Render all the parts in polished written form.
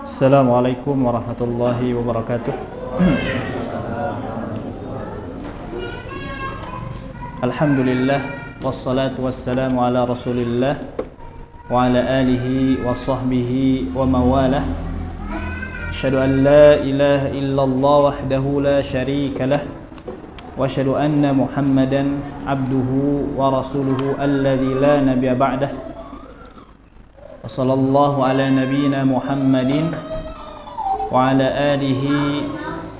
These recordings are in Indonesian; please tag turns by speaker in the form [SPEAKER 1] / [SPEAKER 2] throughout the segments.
[SPEAKER 1] Assalamualaikum warahmatullahi wabarakatuh. Alhamdulillah wassalatu wassalamu ala Rasulillah wa ala alihi wa sahbihi wa mawalah. Asyhadu an la ilaha illallah wahdahu la syarika lah wa asyhadu anna Muhammadan abduhu wa rasuluhu alladzi la nabiyya ba'dah. Wa sallallahu ala nabiyyina Muhammadin wa ala alihi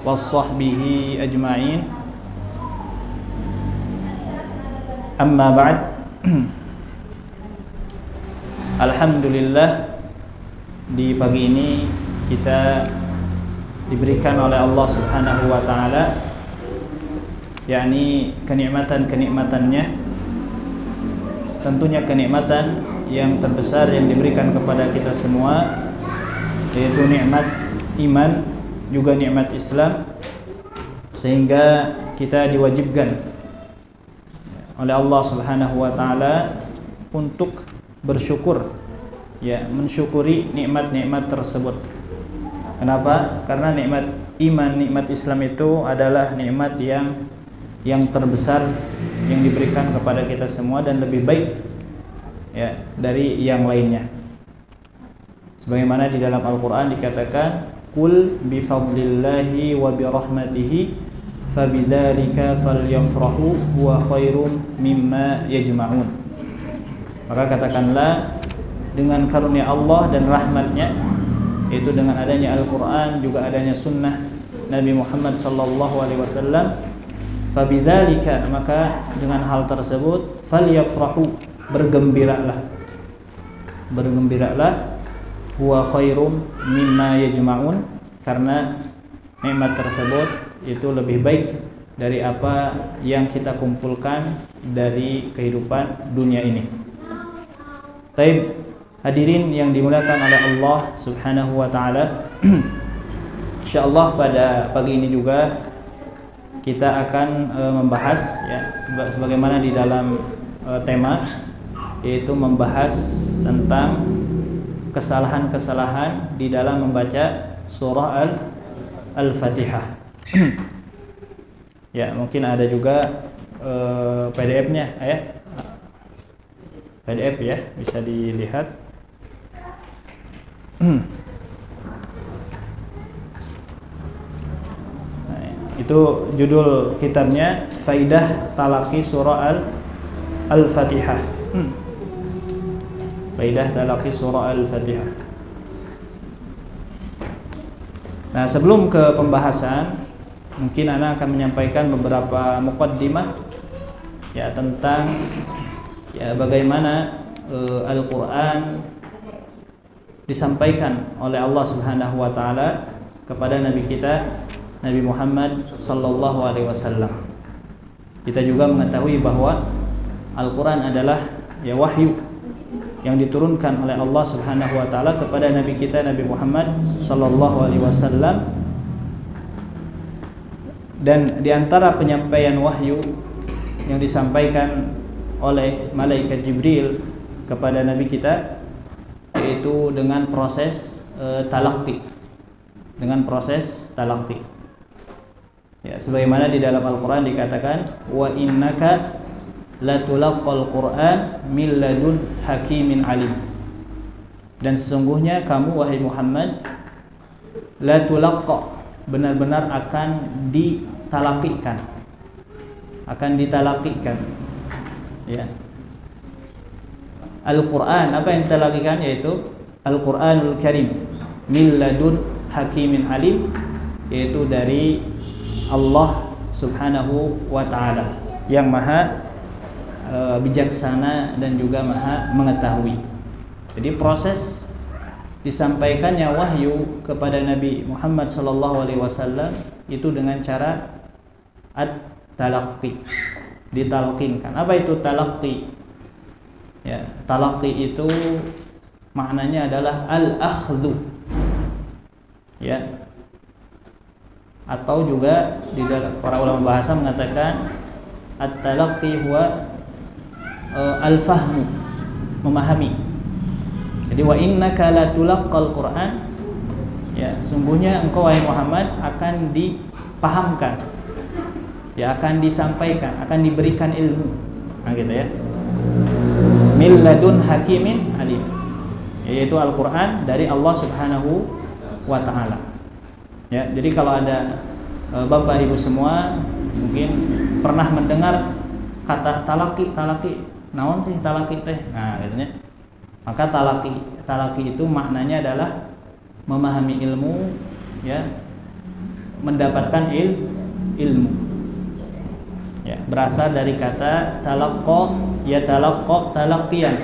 [SPEAKER 1] wa sahbihi ajma'in. Amma ba'd. Alhamdulillah, di pagi ini kita diberikan oleh Allah Subhanahu wa taala yakni kenikmatan-kenikmatannya. Tentunya kenikmatan yang terbesar yang diberikan kepada kita semua yaitu nikmat iman, juga nikmat Islam, sehingga kita diwajibkan oleh Allah Subhanahu wa taala untuk bersyukur, ya, mensyukuri nikmat-nikmat tersebut. Kenapa? Karena nikmat iman, nikmat Islam itu adalah nikmat yang terbesar yang diberikan kepada kita semua dan lebih baik, ya, dari yang lainnya. Sebagaimana di dalam Al-Qur'an dikatakan, "Qul bi fadlillahi wa bi rahmatihi fabidzalika falyafrahu huwa khairum mimma yajma'un." Maka katakanlah, dengan karunia Allah dan rahmatnya, yaitu dengan adanya Al-Qur'an, juga adanya sunnah Nabi Muhammad sallallahu alaihi wasallam, fabidzalika, maka dengan hal tersebut, falyafrahu, bergembiralah, huwa khairum mimma yajma'un, karena nikmat tersebut itu lebih baik dari apa yang kita kumpulkan dari kehidupan dunia ini. Taib, hadirin yang dimuliakan oleh Allah Subhanahu wa taala. Insyaallah pada pagi ini juga kita akan membahas, ya, sebagaimana di dalam tema, yaitu membahas tentang kesalahan-kesalahan di dalam membaca surah Al-Fatihah. Ya, mungkin ada juga PDF-nya, ya. PDF, ya, bisa dilihat. Nah, itu judul kitabnya, Faidah Talaqi Surah Al-Fatihah. Faidah Talaqi Surah Al-Fatihah. Nah, sebelum ke pembahasan, mungkin ana akan menyampaikan beberapa muqaddimah, ya, tentang, ya, bagaimana Al-Qur'an disampaikan oleh Allah Subhanahu wa taala kepada nabi kita Nabi Muhammad sallallahu alaihi wasallam. Kita juga mengetahui bahwa Al-Qur'an adalah, ya, wahyu yang diturunkan oleh Allah Subhanahu wa taala kepada nabi kita Nabi Muhammad sallallahu alaihi wasallam. Dan di antara penyampaian wahyu yang disampaikan oleh malaikat Jibril kepada nabi kita, yaitu dengan proses talaqi. Ya, sebagaimana di dalam Al-Qur'an dikatakan, wa innaka latulaqqal Qur'an min ladun hakimin alim. Dan sesungguhnya kamu, wahai Muhammad, latulaqqa, benar-benar akan ditalaqikan. Ya. Al-Qur'an, apa yang ditalaqikan? Yaitu Al-Qur'anul Karim min ladun hakimin alim, yaitu dari Allah Subhanahu wa taala yang maha bijaksana dan juga maha mengetahui. Jadi proses disampaikannya wahyu kepada Nabi Muhammad sallallahu alaihi wasallam itu dengan cara at-talaqqi, ditalqinkan. Apa itu talaqqi? Ya, talaqqi itu maknanya adalah al-akhdhu. Ya. atau juga di dalam para ulama bahasa mengatakan at-talaqqi huwa al-fahmu, memahami. Jadi wa innaka latulaqqal Qur'an, ya sungguhnya engkau wahai Muhammad akan dipahamkan, ya akan disampaikan, akan diberikan ilmu. Nah gitu ya. Min ladun hakimin alim, yaitu Al-Qur'an dari Allah Subhanahu wa taala. Ya, jadi kalau ada Bapak Ibu semua mungkin pernah mendengar kata talaki, naon sih talaki teh? Nah, katanya. Maka talaki itu maknanya adalah memahami ilmu, ya, mendapatkan ilmu. Ya, berasal dari kata talaqqa, ya talaqqa talaqqiyan,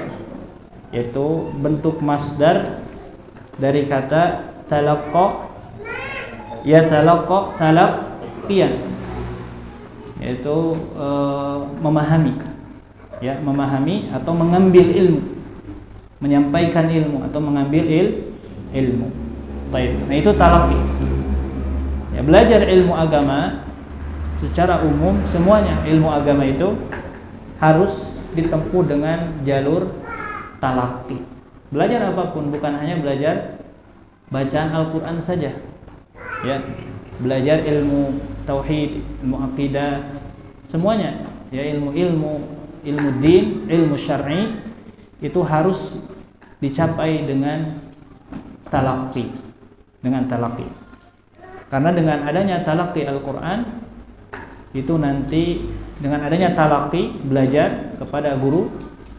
[SPEAKER 1] yaitu bentuk masdar dari kata talaqqa, ya talaqqa talaqqiyan, yaitu memahami, ya memahami atau mengambil ilmu, menyampaikan ilmu atau mengambil ilmu. Baik. Nah itu talaqi. Ya, belajar ilmu agama secara umum semuanya ilmu agama itu harus ditempuh dengan jalur talaqi. Belajar apapun, bukan hanya belajar bacaan Al-Qur'an saja. Ya, belajar ilmu tauhid, ilmu akidah, semuanya, ya ilmu din, ilmu syar'i itu harus dicapai dengan talaqi, karena dengan adanya talaqi Al-Quran itu nanti, dengan adanya talaqi belajar kepada guru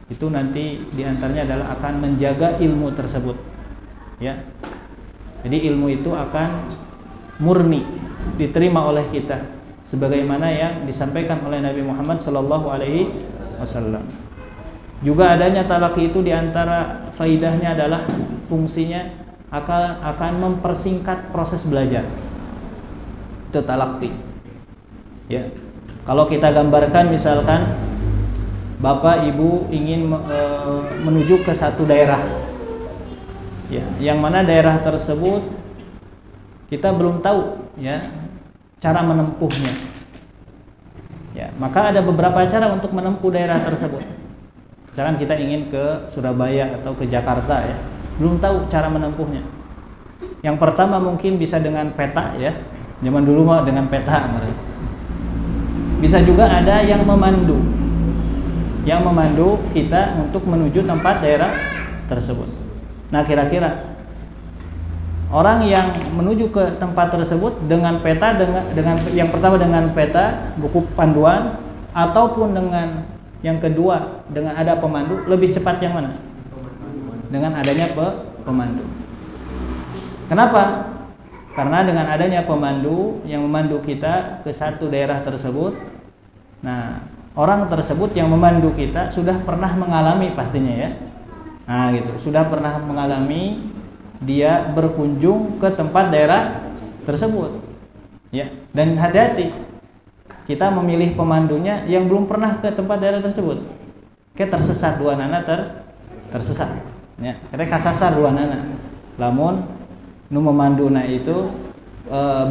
[SPEAKER 1] itu nanti diantaranya adalah akan menjaga ilmu tersebut, ya. Jadi ilmu itu akan murni diterima oleh kita sebagaimana yang disampaikan oleh Nabi Muhammad SAW. Juga adanya talaqi itu diantara faidahnya adalah fungsinya akan mempersingkat proses belajar. Itu talaqi. Ya. Kalau kita gambarkan misalkan Bapak Ibu ingin menuju ke satu daerah, ya, yang mana daerah tersebut kita belum tahu, ya, cara menempuhnya. Ya, maka ada beberapa cara untuk menempuh daerah tersebut. Misalkan kita ingin ke Surabaya atau ke Jakarta, ya, belum tahu cara menempuhnya. Yang pertama mungkin bisa dengan peta, ya. Zaman dulu mah dengan peta. Bisa juga ada yang memandu kita untuk menuju tempat daerah tersebut. Nah, kira-kira orang yang menuju ke tempat tersebut dengan peta, dengan yang pertama dengan peta, buku panduan, ataupun dengan yang kedua dengan ada pemandu, lebih cepat yang mana? Dengan adanya pemandu. Kenapa? Karena dengan adanya pemandu yang memandu kita ke satu daerah tersebut, nah orang tersebut yang memandu kita sudah pernah mengalami pastinya, ya. Nah gitu, sudah pernah mengalami dia berkunjung ke tempat daerah tersebut, ya. Dan hati-hati, kita memilih pemandunya yang belum pernah ke tempat daerah tersebut, kayak tersesat dua nana tersesat, ya. Kayak kasasar dua nana, lamun nu memanduna itu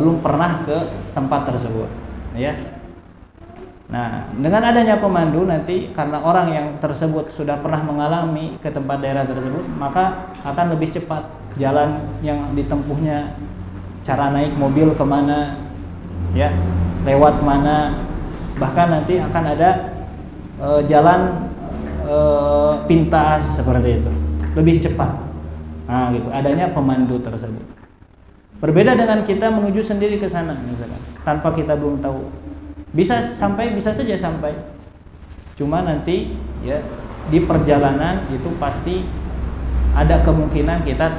[SPEAKER 1] belum pernah ke tempat tersebut, ya. Nah, dengan adanya pemandu nanti karena orang yang tersebut sudah pernah mengalami ke tempat daerah tersebut, maka akan lebih cepat jalan yang ditempuhnya, cara naik mobil kemana, ya, lewat mana, bahkan nanti akan ada jalan pintas seperti itu, lebih cepat. Nah, gitu, adanya pemandu tersebut. Berbeda dengan kita menuju sendiri ke sana, misalkan, tanpa kita belum tahu. Bisa saja sampai. Cuma nanti, ya, di perjalanan itu pasti ada kemungkinan kita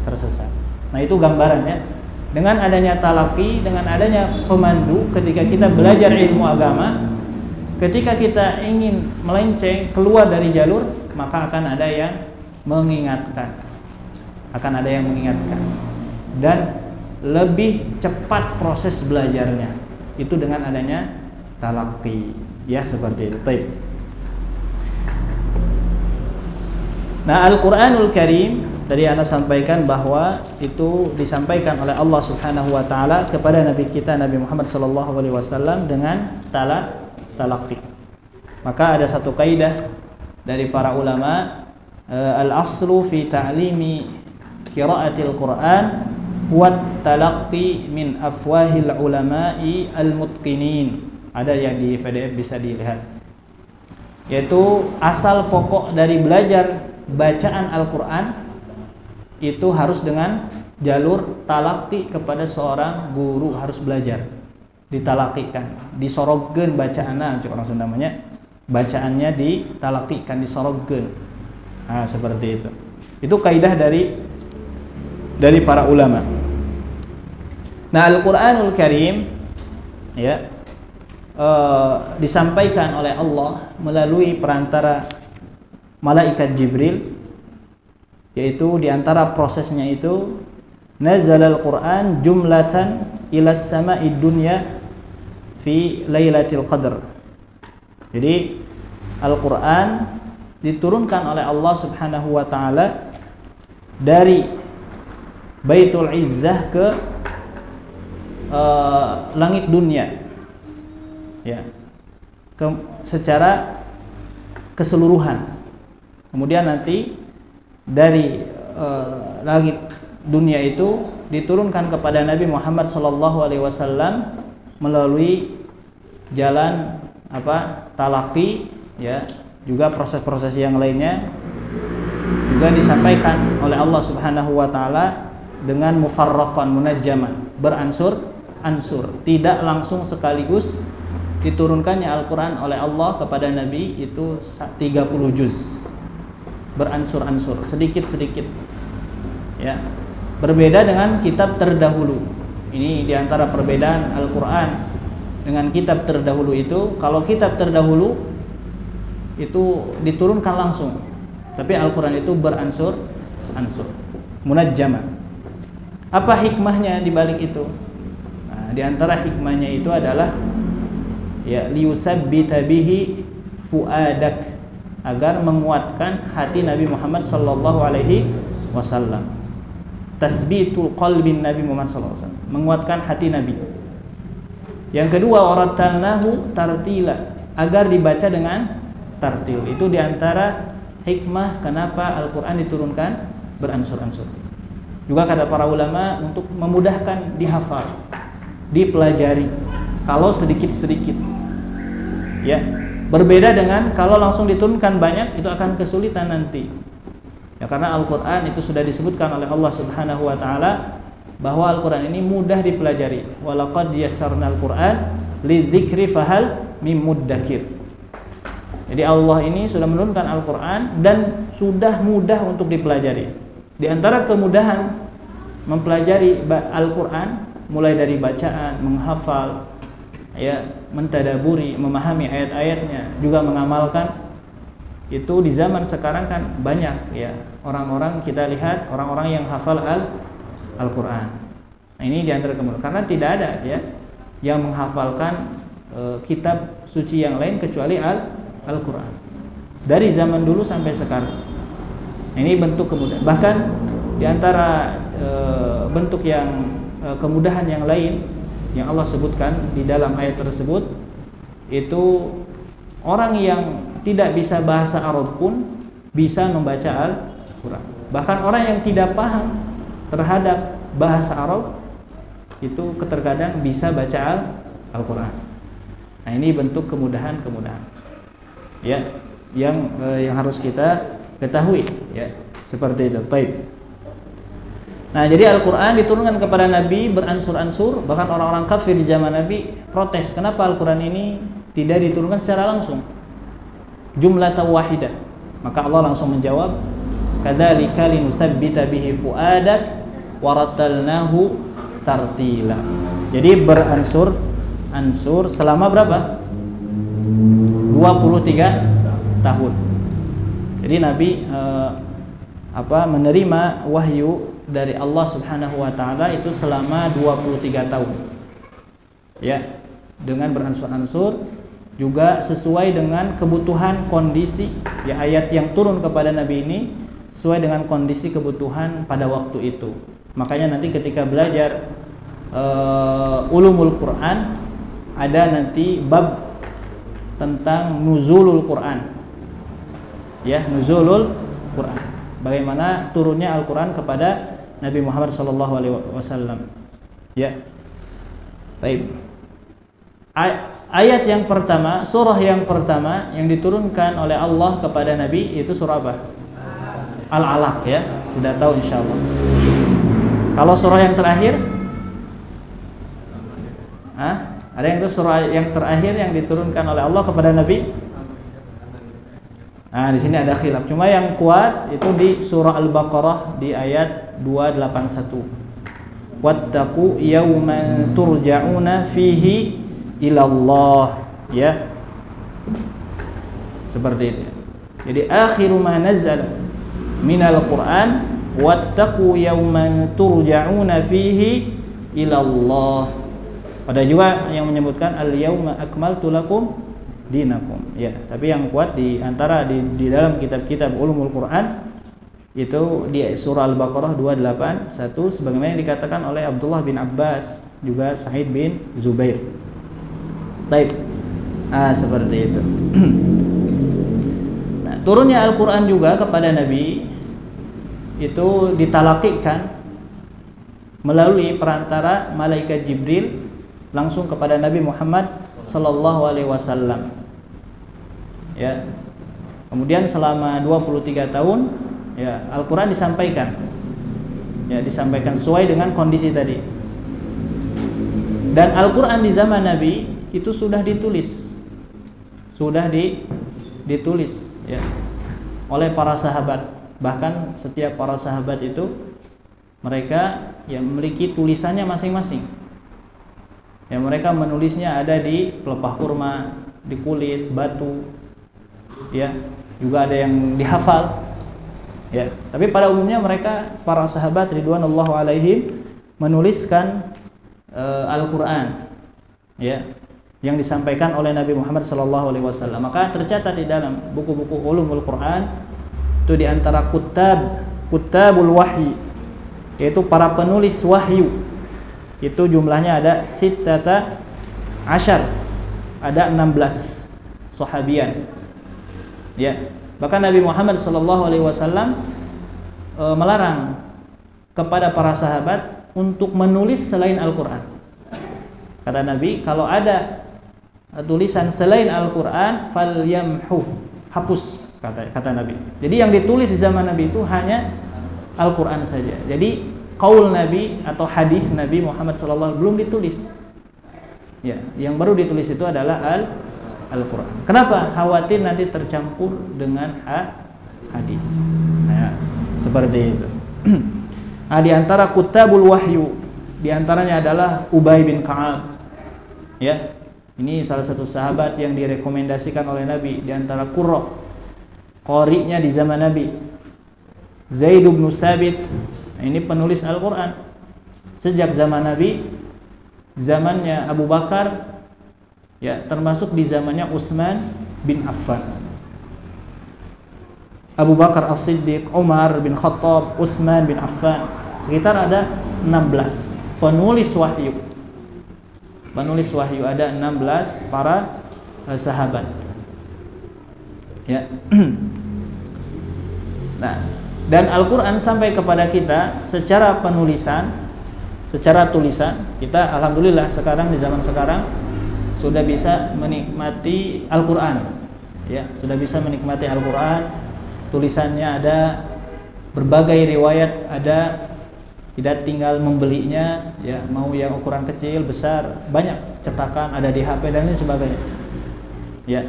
[SPEAKER 1] tersesat. Nah, itu gambarannya. Dengan adanya talaqi, dengan adanya pemandu, ketika kita belajar ilmu agama, ketika kita ingin melenceng keluar dari jalur, maka akan ada yang mengingatkan. Dan lebih cepat proses belajarnya. Itu dengan adanya talaqi, ya, seperti itu. Taib. Nah, Al-Qur'anul Karim tadi Anda sampaikan bahwa itu disampaikan oleh Allah Subhanahu wa taala kepada nabi kita Nabi Muhammad sallallahu alaihi wasallam dengan talaqi. Maka ada satu kaidah dari para ulama, al-aslu fi ta'limi qiraatil Qur'an wa talaqqi min afwahil ulama'i al-mutqinin. Ada yang di PDF bisa dilihat. Yaitu asal pokok dari belajar bacaan Al-Qur'an itu harus dengan jalur talaqi kepada seorang guru, harus belajar, ditalaqikan, disorogkeun bacaanna, orang Sunda namanya, bacaannya ditalaqikan, disorogkeun. Nah, seperti itu. Itu kaidah dari para ulama. Nah, Al-Qur'anul Karim ya disampaikan oleh Allah melalui perantara malaikat Jibril, yaitu diantara prosesnya itu nazalal Qur'an jumlatan ilas sama'id dunya fi lailatul qadr. Jadi Al-Qur'an diturunkan oleh Allah Subhanahu wa taala dari Baitul Izzah ke langit dunia, ya, secara keseluruhan. Kemudian nanti dari langit dunia itu diturunkan kepada Nabi Muhammad SAW melalui jalan talaqi, ya, juga proses-proses yang lainnya juga disampaikan oleh Allah Subhanahu wa taala dengan mufarraqan munajjaman, beransur-ansur, tidak langsung sekaligus diturunkannya Al-Qur'an oleh Allah kepada Nabi itu 30 juz. Beransur-ansur, sedikit-sedikit. Ya. Berbeda dengan kitab terdahulu. Ini diantara perbedaan Al-Qur'an dengan kitab terdahulu itu, kalau kitab terdahulu itu diturunkan langsung, tapi Al-Qur'an itu beransur-ansur, munajjama. Apa hikmahnya di balik itu? Nah, di antara hikmahnya itu adalah ya liyusabbita bihi fuadak, agar menguatkan hati Nabi Muhammad sallallahu alaihi wasallam. Tasbitul qalbin Nabi Muhammad sallallahu alaihi wasallam, menguatkan hati Nabi. Yang kedua, waratalnahu tartila, agar dibaca dengan tartil. Itu diantara hikmah kenapa Al-Qur'an diturunkan beransur-ansur. Juga kata para ulama untuk memudahkan dihafal, dipelajari kalau sedikit-sedikit. Ya. Berbeda dengan kalau langsung diturunkan banyak, itu akan kesulitan nanti. Ya, karena Al-Qur'an itu sudah disebutkan oleh Allah Subhanahu wa taala bahwa Al-Qur'an ini mudah dipelajari. Walaqad yassarnal Qur'an lidzikri fahal mim muddakir. Jadi Allah ini sudah menurunkan Al-Qur'an dan sudah mudah untuk dipelajari. Di antara kemudahan mempelajari Al-Qur'an mulai dari bacaan, menghafal, ya, mentadaburi, memahami ayat-ayatnya, juga mengamalkan. Itu di zaman sekarang kan banyak, ya, orang-orang, kita lihat orang-orang yang hafal Al-Qur'an. Nah, ini di antara kemudahan, karena tidak ada, ya, yang menghafalkan kitab suci yang lain kecuali Al-Qur'an. Dari zaman dulu sampai sekarang. Nah, ini bentuk kemudahan. Bahkan di antara bentuk yang kemudahan yang lain yang Allah sebutkan di dalam ayat tersebut, itu orang yang tidak bisa bahasa Arab pun bisa membaca Al-Qur'an. Bahkan orang yang tidak paham terhadap bahasa Arab itu terkadang bisa baca Al-Qur'an. Nah, ini bentuk kemudahan-kemudahan, ya, yang harus kita ketahui, ya, seperti itu. Baik. Nah, jadi Al-Qur'an diturunkan kepada Nabi beransur-ansur. Bahkan orang-orang kafir di zaman Nabi protes, kenapa Al-Qur'an ini tidak diturunkan secara langsung, jumlatan wahidah. Maka Allah langsung menjawab, kadzalika linusabbita bihi fuadak waratalnahu tartila. Jadi beransur-ansur selama berapa? 23 tahun. Jadi Nabi menerima wahyu dari Allah Subhanahu wa taala itu selama 23 tahun. Ya, dengan beransur-ansur, juga sesuai dengan kebutuhan kondisi, ya, ayat yang turun kepada Nabi ini sesuai dengan kondisi kebutuhan pada waktu itu. Makanya nanti ketika belajar ulumul Quran ada nanti bab tentang nuzulul Quran. Ya, nuzulul Quran. Bagaimana turunnya Al-Quran kepada Nabi Muhammad SAW. Ya. Baik. Ayat yang pertama, surah yang pertama yang diturunkan oleh Allah kepada Nabi itu surah apa? Al-Alaq, ya. Sudah tahu insyaallah. Kalau surah yang terakhir? Ada yang itu surah yang terakhir yang diturunkan oleh Allah kepada Nabi? Nah, di sini ada khilaf. Cuma yang kuat itu di surah Al-Baqarah di ayat 281. Wattaqu yawman turja'una fihi ilallah, ya. Seperti itu. Jadi akhiru ma nazzala minal Qur'an wattaqu yawman turja'una fihi ilallah. Ada juga yang menyebutkan al-yauma akmaltu lakum dinakum. Ya, tapi yang kuat di antara di dalam kitab-kitab ulumul Quran itu di surah Al-Baqarah 281 sebagaimana yang dikatakan oleh Abdullah bin Abbas, juga Sa'id bin Zubair. Baik. Seperti itu. Nah, turunnya Al-Qur'an juga kepada Nabi itu ditalaqikan melalui perantara malaikat Jibril langsung kepada Nabi Muhammad sallallahu alaihi wasallam. Ya. Kemudian selama 23 tahun ya Al-Qur'an disampaikan. Ya, disampaikan sesuai dengan kondisi tadi. Dan Al-Qur'an di zaman Nabi itu sudah ditulis. Sudah ditulis ya oleh para sahabat. Bahkan setiap para sahabat itu mereka yang memiliki tulisannya masing-masing. Ya, mereka menulisnya ada di pelepah kurma, di kulit, batu, ya, juga ada yang dihafal, ya. Tapi pada umumnya mereka para sahabat ridwanullahu alaihim menuliskan Al-Quran, ya, yang disampaikan oleh Nabi Muhammad SAW. Maka tercatat di dalam buku-buku ulumul Quran itu di antara kutabul wahyi, yaitu para penulis wahyu. Itu jumlahnya ada sittata asyar, ada 16 sahabian. Ya, bahkan Nabi Muhammad SAW melarang kepada para sahabat untuk menulis selain Al-Quran. Kata Nabi, kalau ada tulisan selain Al-Quran, falyamhu, hapus, kata Nabi. Jadi yang ditulis di zaman Nabi itu hanya Al-Quran saja. Jadi qaul Nabi atau hadis Nabi Muhammad SAW belum ditulis. Ya, yang baru ditulis itu adalah Al-Quran. Kenapa? Khawatir nanti tercampur dengan hadis. Nah, seperti itu. Nah, di antara kutabul wahyu, di antaranya adalah Ubay bin Ka'ab. Ya, ini salah satu sahabat yang direkomendasikan oleh Nabi di antara qurra, qari'nya di zaman Nabi. Zaid bin Tsabit, ini penulis Al-Quran sejak zaman Nabi, zamannya Abu Bakar, ya, termasuk di zamannya Utsman bin Affan, Abu Bakar As-Siddiq, Umar bin Khattab, Utsman bin Affan. Sekitar ada 16 penulis wahyu. Penulis wahyu ada 16 para sahabat. Ya. Nah, dan Al-Quran sampai kepada kita secara penulisan, secara tulisan. Kita alhamdulillah sekarang di zaman sekarang sudah bisa menikmati Al-Quran, ya, sudah bisa menikmati Al-Quran. Tulisannya ada, berbagai riwayat ada, tidak tinggal membelinya, ya, mau yang ukuran kecil, besar, banyak cetakan ada di HP dan lain sebagainya. Ya,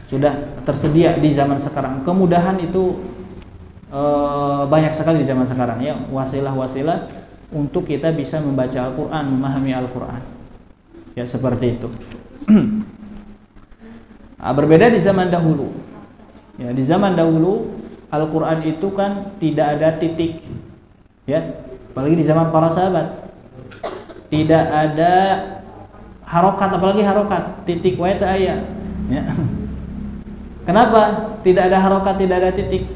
[SPEAKER 1] sudah tersedia di zaman sekarang. Kemudahan itu banyak sekali di zaman sekarang, ya, wasilah-wasilah untuk kita bisa membaca Al-Quran, memahami Al-Quran, ya, seperti itu. Berbeda di zaman dahulu, ya, di zaman dahulu Al-Quran itu kan tidak ada titik, ya, apalagi di zaman para sahabat tidak ada harokat, apalagi harokat, titik wa ta ayat, ya. Kenapa tidak ada harokat, tidak ada titik?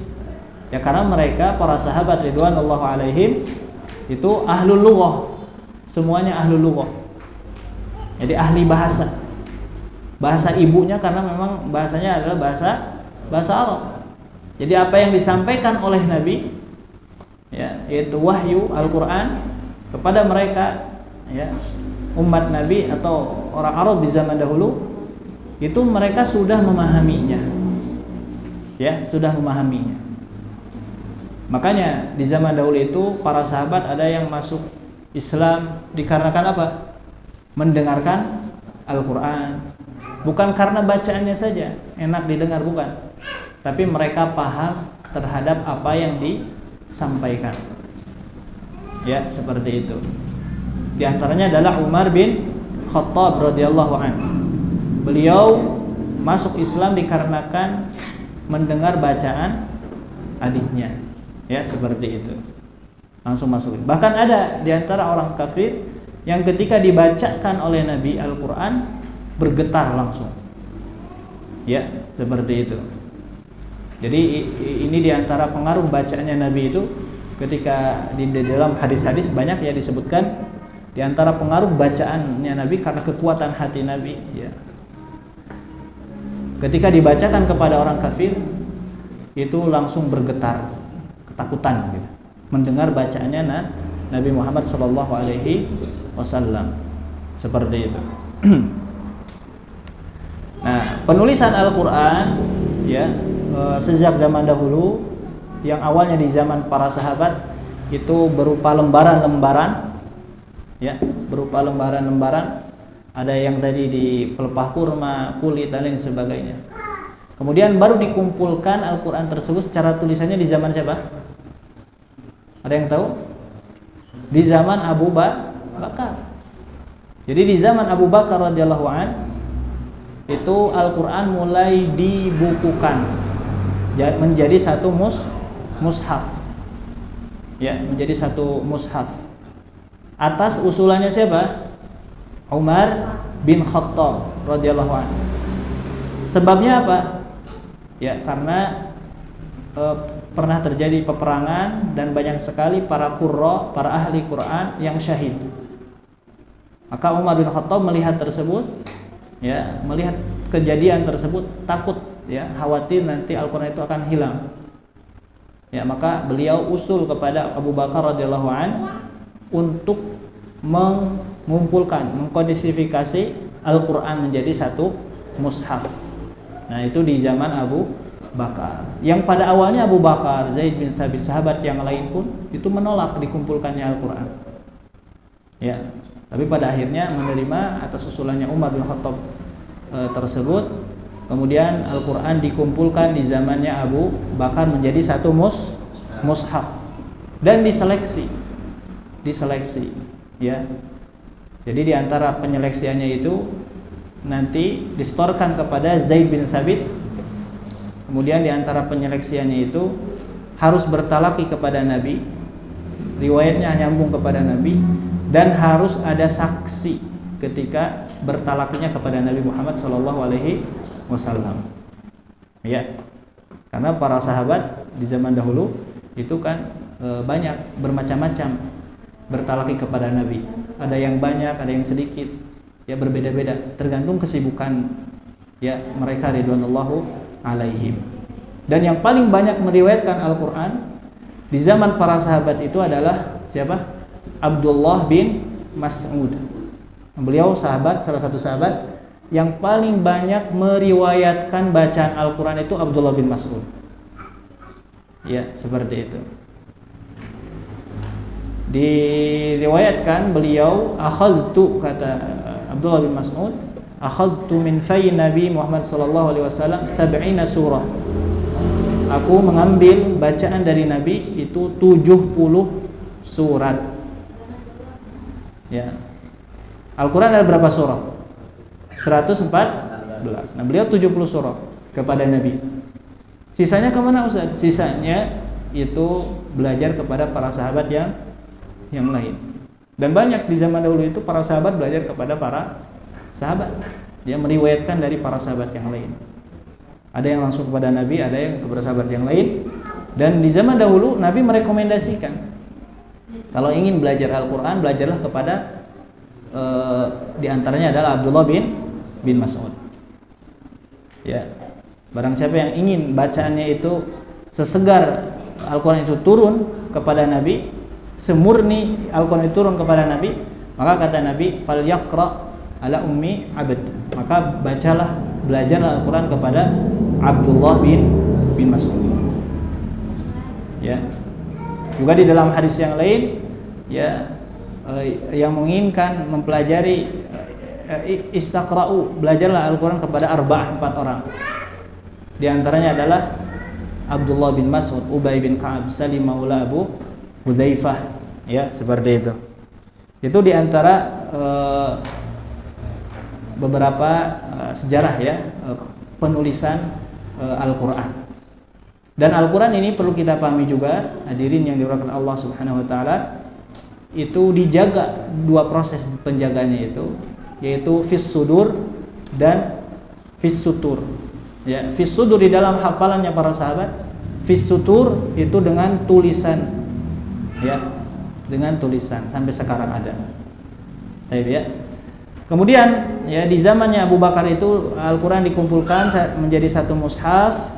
[SPEAKER 1] Ya karena mereka para sahabat ridwanullah alaihim itu ahlul lughah. Semuanya ahlul lughah. Jadi ahli bahasa. Bahasa ibunya karena memang bahasanya adalah bahasa Arab. Jadi apa yang disampaikan oleh Nabi, ya, yaitu wahyu Al-Quran kepada mereka, ya, umat Nabi atau orang Arab di zaman dahulu, itu mereka sudah memahaminya, ya, sudah memahaminya. Makanya di zaman dahulu itu para sahabat ada yang masuk Islam dikarenakan apa? Mendengarkan Al-Quran. Bukan karena bacaannya saja enak didengar, bukan, tapi mereka paham terhadap apa yang disampaikan. Ya, seperti itu. Di antaranya adalah Umar bin Khattab radhiyallahu anhu. Beliau masuk Islam dikarenakan mendengar bacaan adiknya. Ya, seperti itu. Langsung masuk. Bahkan ada di antara orang kafir yang ketika dibacakan oleh Nabi Al-Quran bergetar langsung. Ya, seperti itu. Jadi ini di antara pengaruh bacaannya Nabi itu, ketika di dalam hadis-hadis banyak ya disebutkan di antara pengaruh bacaannya Nabi karena kekuatan hati Nabi, ya. Ketika dibacakan kepada orang kafir itu langsung bergetar, ketakutan gitu, mendengar bacaannya Nabi Muhammad sallallahu alaihi wasallam. Seperti itu. Nah, penulisan Al-Quran, ya, sejak zaman dahulu, yang awalnya di zaman para sahabat itu berupa lembaran-lembaran, ya, berupa lembaran-lembaran. Ada yang tadi di pelepah kurma, kulit dan lain sebagainya. Kemudian baru dikumpulkan Al-Quran tersebut secara tulisannya di zaman siapa? Ada yang tahu? Di zaman Abu Bakar. Jadi di zaman Abu Bakar radhiyallahu an itu Al-Quran mulai dibukukan menjadi satu mushaf, ya, menjadi satu mushaf. Atas usulannya siapa? Umar bin Khattab radhiyallahu anhu. Sebabnya apa? Ya, karena pernah terjadi peperangan dan banyak sekali para qurra, para ahli Quran yang syahid. Maka Umar bin Khattab melihat tersebut, ya, melihat kejadian tersebut, takut, ya, khawatir nanti Al-Quran itu akan hilang. Ya, maka beliau usul kepada Abu Bakar radhiyallahu an untuk mengumpulkan, mengkodifikasi Al-Quran menjadi satu mushaf. Nah, itu di zaman Abu Bakar. Yang pada awalnya Abu Bakar, Zaid bin Thabit, sahabat yang lain pun itu menolak dikumpulkannya Al-Quran. Ya, tapi pada akhirnya menerima atas usulannya Umar bin Khattab tersebut. Kemudian Al-Quran dikumpulkan di zamannya Abu Bakar menjadi satu mushaf dan diseleksi, ya. Jadi di antara penyeleksiannya itu nanti disetorkan kepada Zaid bin Thabit. Kemudian di antara penyeleksiannya itu harus bertalaki kepada Nabi, riwayatnya nyambung kepada Nabi, dan harus ada saksi ketika bertalakinya kepada Nabi Muhammad SAW. Ya, karena para sahabat di zaman dahulu itu kan banyak, bermacam-macam bertalaki kepada Nabi. Ada yang banyak, ada yang sedikit, ya, berbeda-beda tergantung kesibukan, ya, mereka ridwanullahu alaihim. Dan yang paling banyak meriwayatkan Al-Quran di zaman para sahabat itu adalah siapa? Abdullah bin Mas'ud. Beliau sahabat, salah satu sahabat yang paling banyak meriwayatkan bacaan Al-Quran itu Abdullah bin Mas'ud. Ya, seperti itu. Diriwayatkan beliau, akhadtu, kata Abdullah bin Mas'ud, akhadtu min fai Nabi Muhammad sallallahu alaihi wasallam 70 surah. Aku mengambil bacaan dari Nabi itu 70 surat. Ya. Al-Quran ada berapa surah? 114. Nah, beliau 70 surah kepada Nabi. Sisanya kemana Ustaz? Sisanya itu belajar kepada para sahabat yang lain. Dan banyak di zaman dahulu itu para sahabat belajar kepada para sahabat. Dia meriwayatkan dari para sahabat yang lain. Ada yang langsung kepada Nabi, ada yang kepada sahabat yang lain. Dan di zaman dahulu Nabi merekomendasikan kalau ingin belajar Al-Quran, belajarlah kepada di antaranya adalah Abdullah bin Mas'ud. Ya, barang siapa yang ingin bacaannya itu sesegar Al-Quran itu turun kepada Nabi, semurni Al-Quran itu turun kepada Nabi, maka kata Nabi, fal yaqra ala ummi abd, maka bacalah, belajarlah Al-Quran kepada Abdullah bin Mas'ud. Ya, juga di dalam hadis yang lain, ya, yang menginginkan mempelajari istaqra'u, belajarlah Al-Quran kepada empat orang. Di antaranya adalah Abdullah bin Mas'ud, Ubay bin Ka'ab, Salim maula Abu Hudzaifah, ya, seperti itu. Itu di antara beberapa sejarah, ya, penulisan Al-Quran. Dan Al-Quran ini perlu kita pahami juga, hadirin yang dimuliakan Allah Subhanahu wa taala, itu dijaga dua proses penjagaannya itu, yaitu fis sudur dan fis sutur. Ya, fis sudur di dalam hafalannya para sahabat, fis sutur itu dengan tulisan, ya, dengan tulisan sampai sekarang ada. Baik, ya. Kemudian, ya, di zamannya Abu Bakar itu Al-Quran dikumpulkan menjadi satu mushaf.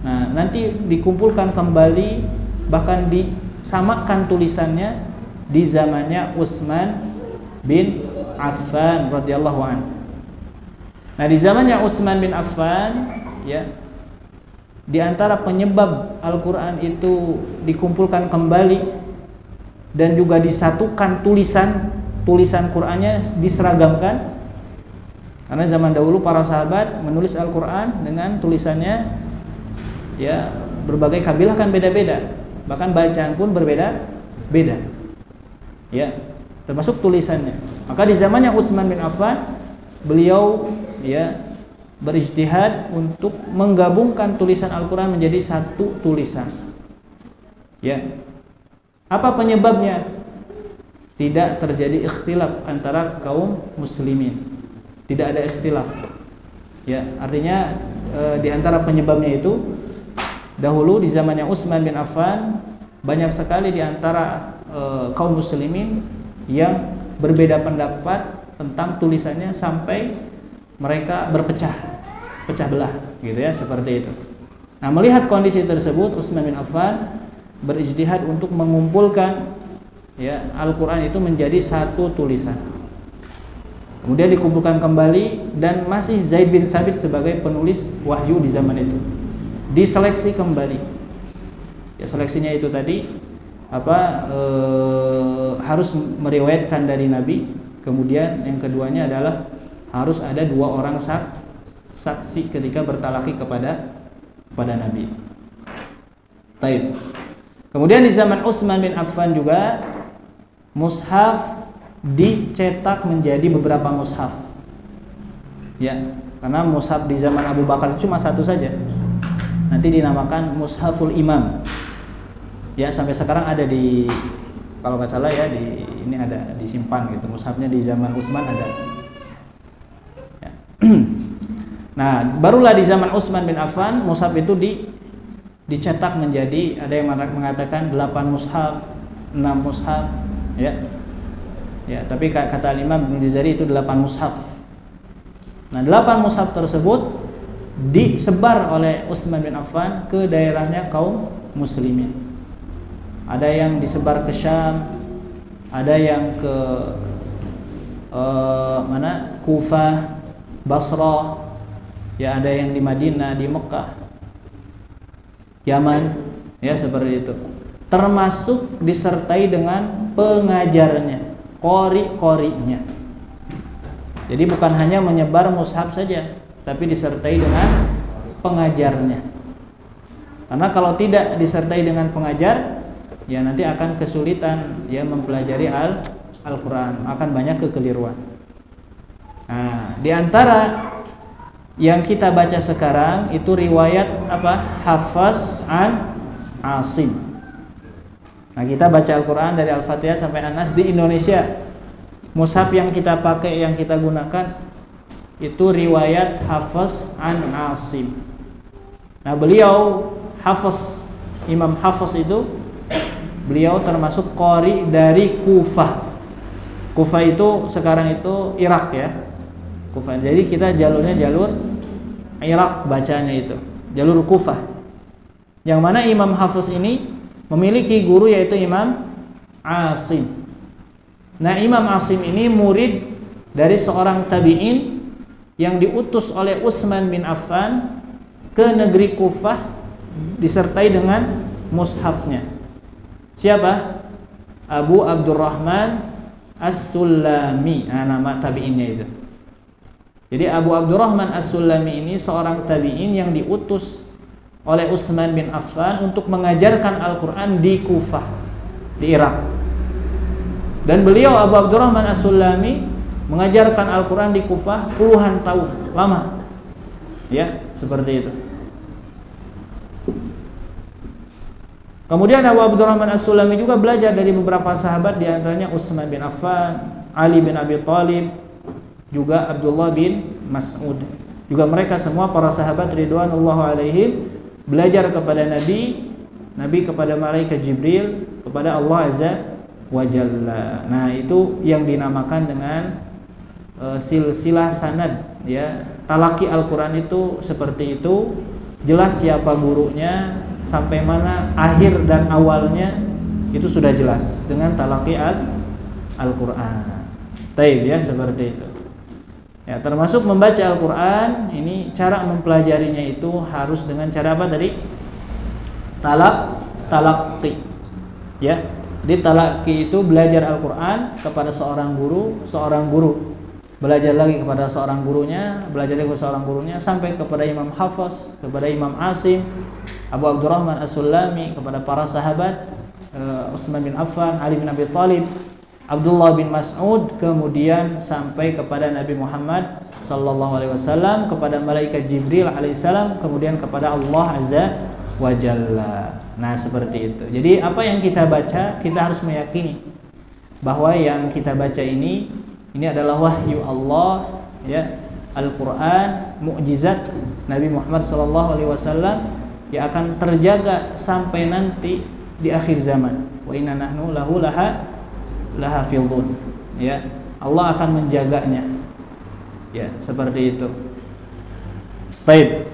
[SPEAKER 1] Nah, nanti dikumpulkan kembali, bahkan disamakan tulisannya di zamannya Utsman bin Affan radhiyallahu anhu. Nah, di zamannya Utsman bin Affan, ya, di antara penyebab Al-Quran itu dikumpulkan kembali dan juga disatukan tulisan Qurannya diseragamkan, karena zaman dahulu para sahabat menulis Al-Quran dengan tulisannya, ya, berbagai kabilah kan beda-beda, bahkan bacaan pun berbeda-beda, ya, termasuk tulisannya. Maka di zamannya Utsman bin Affan, beliau, ya, berijtihad untuk menggabungkan tulisan Al-Quran menjadi satu tulisan. Ya, apa penyebabnya? Tidak terjadi ikhtilaf antara kaum muslimin, tidak ada ikhtilaf. Ya, artinya di antara penyebabnya itu, dahulu di zamannya Utsman bin Affan banyak sekali di antara kaum muslimin yang berbeda pendapat tentang tulisannya sampai mereka pecah belah, gitu ya, seperti itu. Nah, melihat kondisi tersebut, Utsman bin Affan berijtihad untuk mengumpulkan, ya, Al-Quran itu menjadi satu tulisan. Kemudian dikumpulkan kembali dan masih Zaid bin Thabit sebagai penulis wahyu di zaman itu. Diseleksi kembali, ya, seleksinya itu tadi harus meriwayatkan dari Nabi. Kemudian yang keduanya adalah harus ada dua orang saksi ketika bertalaki kepada Nabi. Taib. Kemudian di zaman Utsman bin Affan juga mushaf dicetak menjadi beberapa mushaf, ya, karena mushaf di zaman Abu Bakar cuma satu saja. Nanti dinamakan Mushaful Imam. Ya, sampai sekarang ada di, kalau nggak salah, ya, di ini ada disimpan gitu. Mushafnya di zaman Utsman ada. Ya. Nah, barulah di zaman Utsman bin Affan mushaf itu dicetak menjadi, ada yang mengatakan 8 mushaf, 6 mushaf, ya. Ya, tapi kata Imam Ibnu Jazari itu 8 mushaf. Nah, 8 mushaf tersebut disebar oleh Utsman bin Affan ke daerahnya kaum muslimin. Ada yang disebar ke Syam, ada yang ke Kufah, Basrah, ya, ada yang di Madinah, di Mekah, Yaman, ya, seperti itu. Termasuk disertai dengan pengajarnya, qori-qorinya. Jadi bukan hanya menyebar mushaf saja, tapi disertai dengan pengajarnya. Karena kalau tidak disertai dengan pengajar, ya, nanti akan kesulitan, ya, mempelajari Al-Quran, akan banyak kekeliruan. Nah, di antara yang kita baca sekarang itu riwayat Hafs an Asim. Nah, kita baca Al-Quran dari Al-Fatihah sampai An-Nas di Indonesia. Mushaf yang kita pakai, yang kita gunakan itu riwayat Hafs an Asim. Nah, beliau Hafs Imam Hafiz itu beliau termasuk qari dari Kufah. Kufah itu sekarang itu Irak ya. Kufah. Jadi kita jalurnya jalur Irak bacanya itu, jalur Kufah. Yang mana Imam Hafiz ini memiliki guru yaitu Imam Asim. Nah, Imam Asim ini murid dari seorang tabi'in yang diutus oleh Utsman bin Affan ke negeri Kufah disertai dengan mushafnya. Siapa? Abu Abdurrahman As-Sulami. Nah, nama tabi'innya itu. Jadi Abu Abdurrahman As-Sulami ini seorang tabi'in yang diutus oleh Utsman bin Affan untuk mengajarkan Al-Quran di Kufah, di Irak. Dan beliau Abu Abdurrahman As-Sulami mengajarkan Al-Quran di Kufah puluhan tahun, lama. Ya, seperti itu. Kemudian Abu Abdurrahman As-Sulami juga belajar dari beberapa sahabat, di antaranya Utsman bin Affan, Ali bin Abi Thalib, juga Abdullah bin Mas'ud. Juga mereka semua para sahabat ridwanullah alaihim belajar kepada Nabi kepada malaikat Jibril, kepada Allah Azza wa Jalla. Nah, itu yang dinamakan dengan silsilah sanad ya. Talaki Al-Qur'an itu seperti itu, jelas siapa gurunya, sampai mana akhir dan awalnya itu sudah jelas dengan talaki Al-Qur'an. Taib ya, seperti itu. Ya, termasuk membaca Al-Qur'an ini cara mempelajarinya itu harus dengan cara apa tadi? Talaqi. Ya. Jadi talaqi itu belajar Al-Qur'an kepada seorang guru belajar lagi kepada seorang gurunya, belajar lagi kepada seorang gurunya, sampai kepada Imam Hafiz, kepada Imam Asim, Abu Abdurrahman As-Sulami, kepada para sahabat Utsman bin Affan, Ali bin Abi Thalib, Abdullah bin Mas'ud, kemudian sampai kepada Nabi Muhammad sallallahu alaihi wasallam, kepada malaikat Jibril alaihissalam, kemudian kepada Allah Azza wa Jalla. Nah, seperti itu. Jadi apa yang kita baca, kita harus meyakini bahwa yang kita baca ini adalah wahyu Allah ya, Al-Qur'an, mukjizat Nabi Muhammad sallallahu alaihi wasallam yang akan terjaga sampai nanti di akhir zaman. Wa inna nahnu lahu lahafizun. Ya, Allah akan menjaganya. Ya, seperti itu. Baik.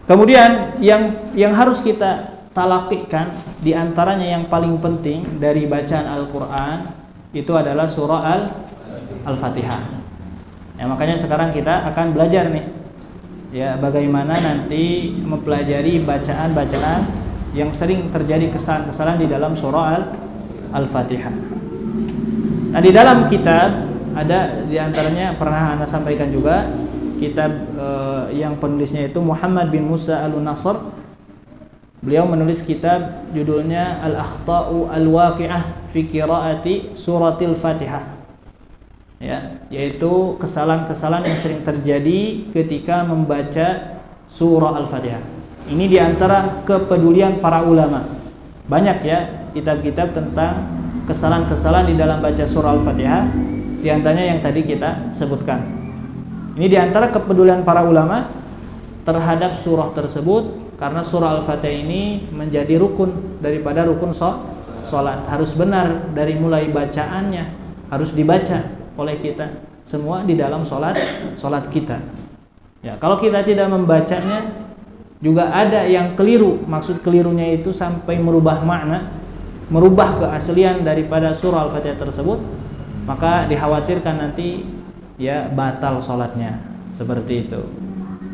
[SPEAKER 1] Kemudian yang harus kita talaqikan, di antaranya yang paling penting dari bacaan Al-Qur'an itu adalah surah Al-Fatihah. Ya, makanya sekarang kita akan belajar nih ya, bagaimana nanti mempelajari bacaan-bacaan yang sering terjadi kesalahan-kesalahan di dalam surah Al-Fatihah. Nah, di dalam kitab ada di antaranya pernah Anda sampaikan juga, kitab yang penulisnya itu Muhammad bin Musa Al-Nasr. Beliau menulis kitab judulnya Al-Akhta'u Al-Waqi'ah fi Qiraati Suratil Fatihah. Ya, yaitu kesalahan-kesalahan yang sering terjadi ketika membaca surah Al-Fatihah. Ini diantara kepedulian para ulama. Banyak ya kitab-kitab tentang kesalahan-kesalahan di dalam baca surah Al-Fatihah, di antaranya yang tadi kita sebutkan. Ini diantara kepedulian para ulama terhadap surah tersebut, karena surah Al-Fatihah ini menjadi rukun daripada rukun sholat. Harus benar dari mulai bacaannya, harus dibaca oleh kita semua di dalam sholat kita. Ya, kalau kita tidak membacanya, juga ada yang keliru. Maksud kelirunya itu sampai merubah makna, merubah keaslian daripada surah Al-Fatihah tersebut, maka dikhawatirkan nanti ya batal sholatnya. Seperti itu.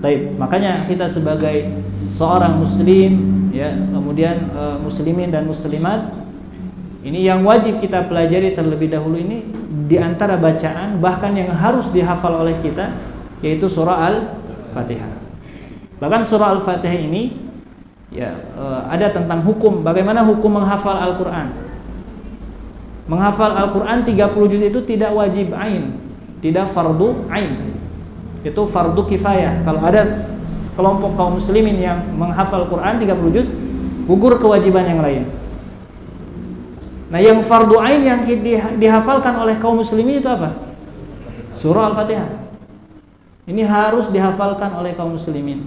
[SPEAKER 1] Baik, makanya kita sebagai seorang muslim ya, kemudian muslimin dan muslimat, ini yang wajib kita pelajari terlebih dahulu ini di antara bacaan bahkan yang harus dihafal oleh kita, yaitu surah Al-Fatihah. Bahkan surah Al-Fatihah ini ya ada tentang hukum, bagaimana hukum menghafal Al-Qur'an. Menghafal Al-Qur'an 30 juz itu tidak wajib ain, tidak fardu ain. Itu fardu kifayah. Kalau ada kelompok kaum muslimin yang menghafal Quran 30 juz, gugur kewajiban yang lain. Nah, yang fardu ain yang dihafalkan oleh kaum muslimin itu apa? Surah Al-Fatihah. Ini harus dihafalkan oleh kaum muslimin.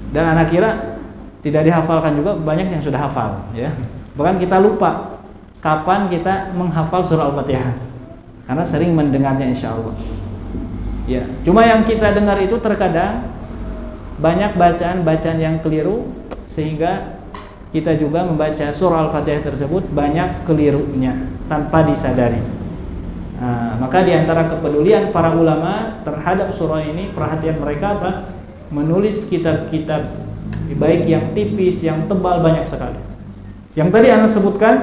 [SPEAKER 1] Dan anak kira tidak dihafalkan juga, banyak yang sudah hafal ya. Bahkan kita lupa kapan kita menghafal surah Al-Fatihah karena sering mendengarnya insyaallah. Ya, cuma yang kita dengar itu terkadang banyak bacaan-bacaan yang keliru sehingga kita juga membaca surah Al-Fatihah tersebut banyak kelirunya tanpa disadari. Nah, maka diantara kepedulian para ulama terhadap surah ini, perhatian mereka apa? Menulis kitab-kitab baik yang tipis, yang tebal, banyak sekali. Yang tadi Anda sebutkan,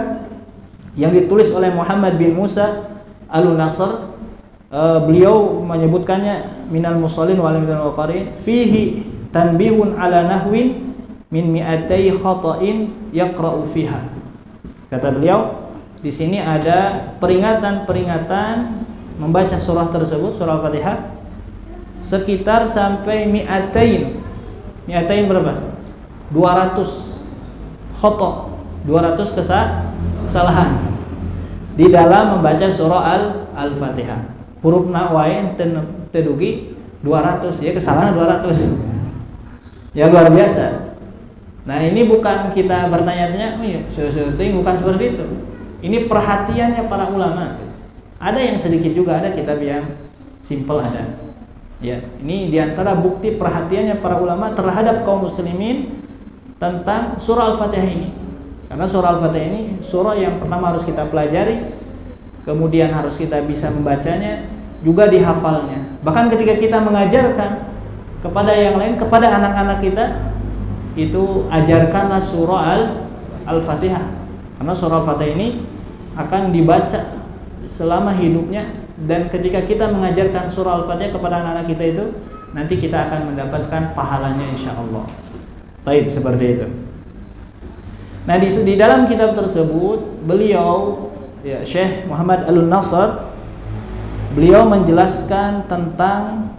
[SPEAKER 1] yang ditulis oleh Muhammad bin Musa Al-Nasr, beliau menyebutkannya minal musallin wal waqarin fihi tanbihun ala nahwin min mi'atai khata'in yaqra'u fiha. Kata beliau, di sini ada peringatan-peringatan membaca surah tersebut, surah Al-Fatihah, sekitar sampai mi'atain. Mi'atain berapa? 200 khata', 200 kesalahan di dalam membaca surah Al-Fatihah. Huruf nawain tedugi 200 ya, kesalahan 200. Ya luar biasa. Nah, ini bukan kita bertanya-tanya, oh iya, sesuatu bukan seperti itu. Ini perhatiannya para ulama. Ada yang sedikit juga, ada kitab yang simple ada. Ya, ini diantara bukti perhatiannya para ulama terhadap kaum muslimin tentang surah Al-Fatihah ini. Karena surah Al-Fatihah ini surah yang pertama harus kita pelajari, kemudian harus kita bisa membacanya, juga dihafalnya. Bahkan ketika kita mengajarkan kepada yang lain, kepada anak-anak kita, itu ajarkanlah surah Al-Fatihah. Karena surah Al-Fatihah ini akan dibaca selama hidupnya, dan ketika kita mengajarkan surah Al-Fatihah kepada anak-anak kita itu, nanti kita akan mendapatkan pahalanya insyaallah. Baik, seperti itu. Nah, di dalam kitab tersebut beliau, ya, Syekh Muhammad Al-Nasr, beliau menjelaskan tentang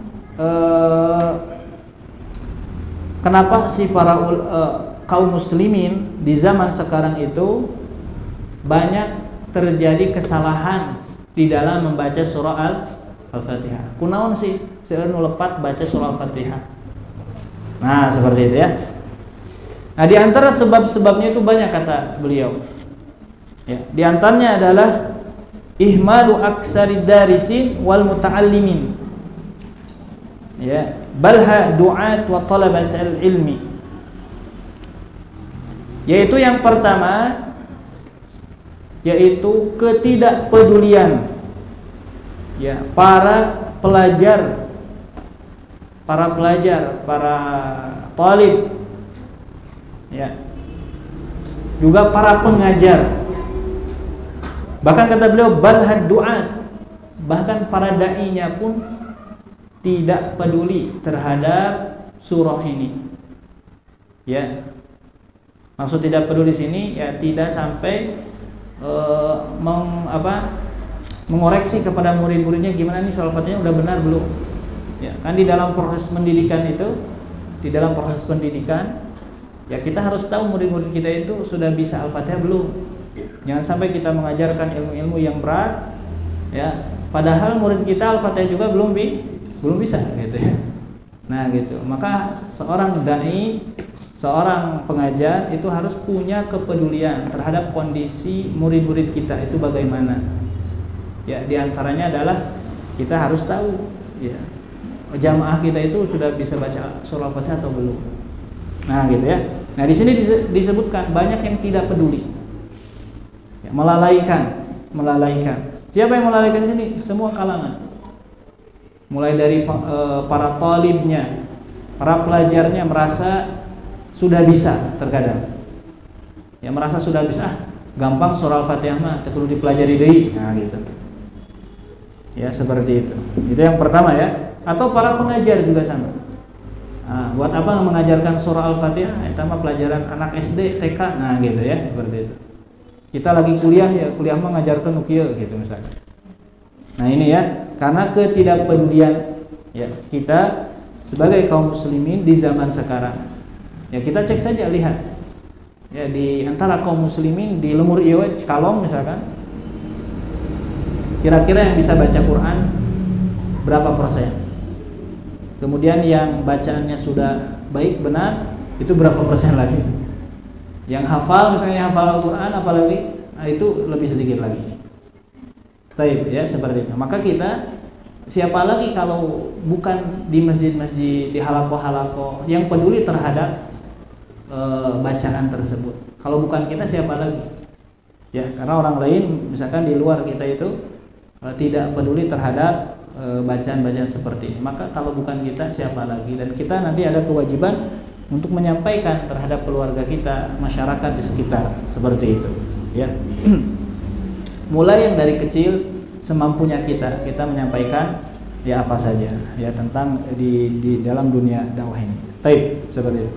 [SPEAKER 1] kenapa sih para kaum muslimin di zaman sekarang itu banyak terjadi kesalahan di dalam membaca surah Al-Fatihah. Kunaon sih seueur lepat baca surah Al-Fatihah. Nah, seperti itu ya. Nah, di antara sebab-sebabnya itu banyak kata beliau. Ya, di antaranya adalah ihmalu aksarid darisin wal muta'allimin. Ya, balha du'at wa talabat al-ilmi. Yaitu yang pertama, yaitu ketidakpedulian ya para pelajar, para talib, ya, juga para pengajar. Bahkan kata beliau balhad du'at, bahkan para da'inya pun tidak peduli terhadap surah ini. Ya, maksud tidak peduli sini ya tidak sampai mengoreksi kepada murid-muridnya gimana nih surah Al-Fatihah udah benar belum? Ya, kan di dalam proses pendidikan itu, ya kita harus tahu murid-murid kita itu sudah bisa Al-Fatihah belum. Jangan sampai kita mengajarkan ilmu-ilmu yang berat, ya, padahal murid kita Al-Fatihah juga belum bisa, gitu ya. Nah, gitu. Maka seorang dai, seorang pengajar itu harus punya kepedulian terhadap kondisi murid-murid kita itu bagaimana. Ya, diantaranya adalah kita harus tahu, ya, jamaah kita itu sudah bisa baca surah Al-Fatihah atau belum. Nah, gitu ya. Nah, di sini disebutkan banyak yang tidak peduli, ya, melalaikan. Siapa yang melalaikan di sini? Semua kalangan. Mulai dari para talibnya, para pelajarnya merasa sudah bisa terkadang. Ya, merasa sudah bisa, gampang surah Al-Fatihah mah teu kudu dipelajari deui. Nah, gitu. Ya, seperti itu. Itu yang pertama ya. Atau para pengajar juga sama. Nah, buat apa mengajarkan surah Al-Fatihah? Eta mah pelajaran anak SD, TK. Nah, gitu ya, seperti itu. Kita lagi kuliah ya, kuliah mah ngajarkan kieu gitu misalnya. Nah, ini ya, karena ketidakpedulian ya kita sebagai kaum muslimin di zaman sekarang. Ya, kita cek saja, lihat. Ya, di antara kaum muslimin di lemur ieu Cikalong misalkan, kira-kira yang bisa baca Quran berapa persen? Kemudian yang bacaannya sudah baik benar Itu berapa persen lagi? Yang hafal, misalnya hafal Al-Quran apalagi, nah itu lebih sedikit lagi. Taib, ya seperti itu. Maka kita, siapa lagi kalau bukan di masjid-masjid, di halaqah-halaqah yang peduli terhadap bacaan tersebut. Kalau bukan kita, siapa lagi? Ya, karena orang lain misalkan di luar kita itu tidak peduli terhadap bacaan-bacaan seperti ini. Maka kalau bukan kita, siapa lagi? Dan kita nanti ada kewajiban untuk menyampaikan terhadap keluarga kita, masyarakat di sekitar, seperti itu, ya. Mulai yang dari kecil, semampunya kita menyampaikan ya apa saja, ya tentang di dalam dunia dakwah ini. Taib, seperti itu.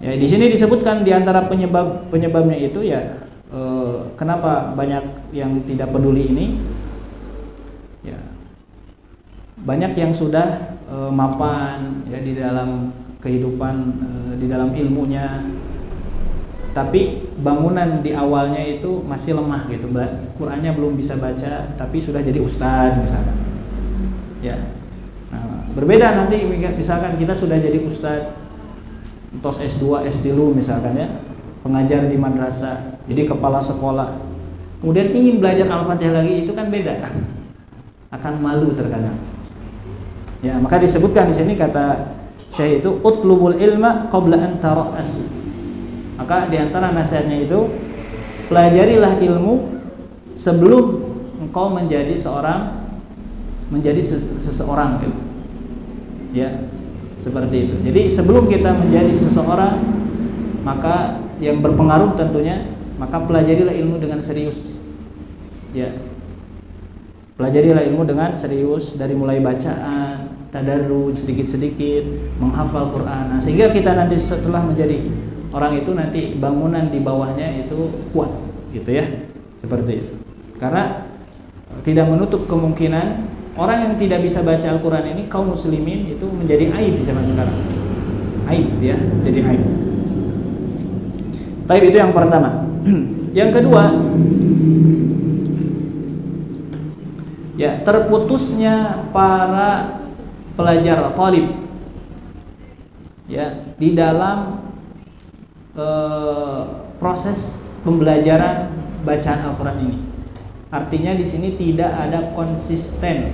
[SPEAKER 1] Ya, di sini disebutkan di antara penyebabnya itu ya, kenapa banyak yang tidak peduli ini? Ya, banyak yang sudah mapan ya di dalam kehidupan, di dalam ilmunya, tapi bangunan di awalnya itu masih lemah gitu. Qurannya belum bisa baca, tapi sudah jadi ustadz misalkan. Ya, nah, berbeda nanti misalkan kita sudah jadi ustadz, tos S2, S3 misalkan ya, pengajar di madrasah, jadi kepala sekolah. Kemudian ingin belajar Al-Fatihah lagi, itu kan beda, akan malu terkadang. Ya, maka disebutkan di sini kata Syekh itu utlubul ilma qabla an tara'asu. Maka di antara nasihatnya itu, pelajarilah ilmu sebelum engkau menjadi seseorang gitu. Ya, seperti itu. Jadi sebelum kita menjadi seseorang, maka yang berpengaruh tentunya, maka pelajarilah ilmu dengan serius. Ya. Pelajarilah ilmu dengan serius, dari mulai bacaan, tadarruj sedikit-sedikit, menghafal Quran. Nah, sehingga kita nanti setelah menjadi orang itu, nanti bangunan di bawahnya itu kuat, gitu ya. Seperti itu. Karena tidak menutup kemungkinan orang yang tidak bisa baca Al-Quran ini, kaum muslimin itu menjadi aib di zaman sekarang. Aib ya, jadi aib. Taib itu yang pertama. Yang kedua, ya, terputusnya para pelajar talib ya di dalam proses pembelajaran bacaan Al-Quran ini. Artinya di sini tidak ada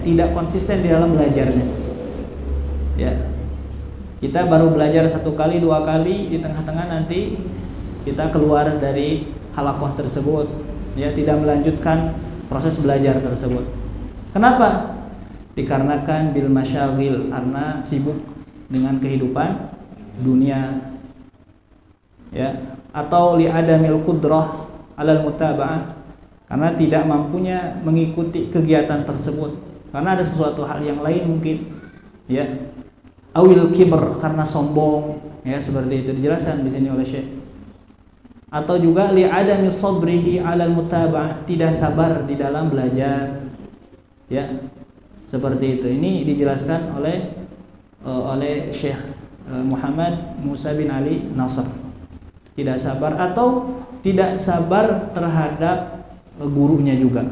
[SPEAKER 1] tidak konsisten di dalam belajarnya. Ya, kita baru belajar 1 kali, 2 kali, di tengah-tengah nanti kita keluar dari halaqah tersebut, ya, tidak melanjutkan proses belajar tersebut. Kenapa? Dikarenakan bil masyagil, karena sibuk dengan kehidupan dunia, ya, atau li adamil qudrah alal mutaba'ah, karena tidak mampunya mengikuti kegiatan tersebut, karena ada sesuatu hal yang lain mungkin, ya, awil kibr, karena sombong, ya, seperti itu dijelaskan di sini oleh Syekh. Atau juga li adami sabrihi alal mutaba'ah, tidak sabar di dalam belajar, ya, seperti itu. Ini dijelaskan oleh Syekh Muhammad Musa bin Ali Nasr. Tidak sabar atau tidak sabar terhadap gurunya juga.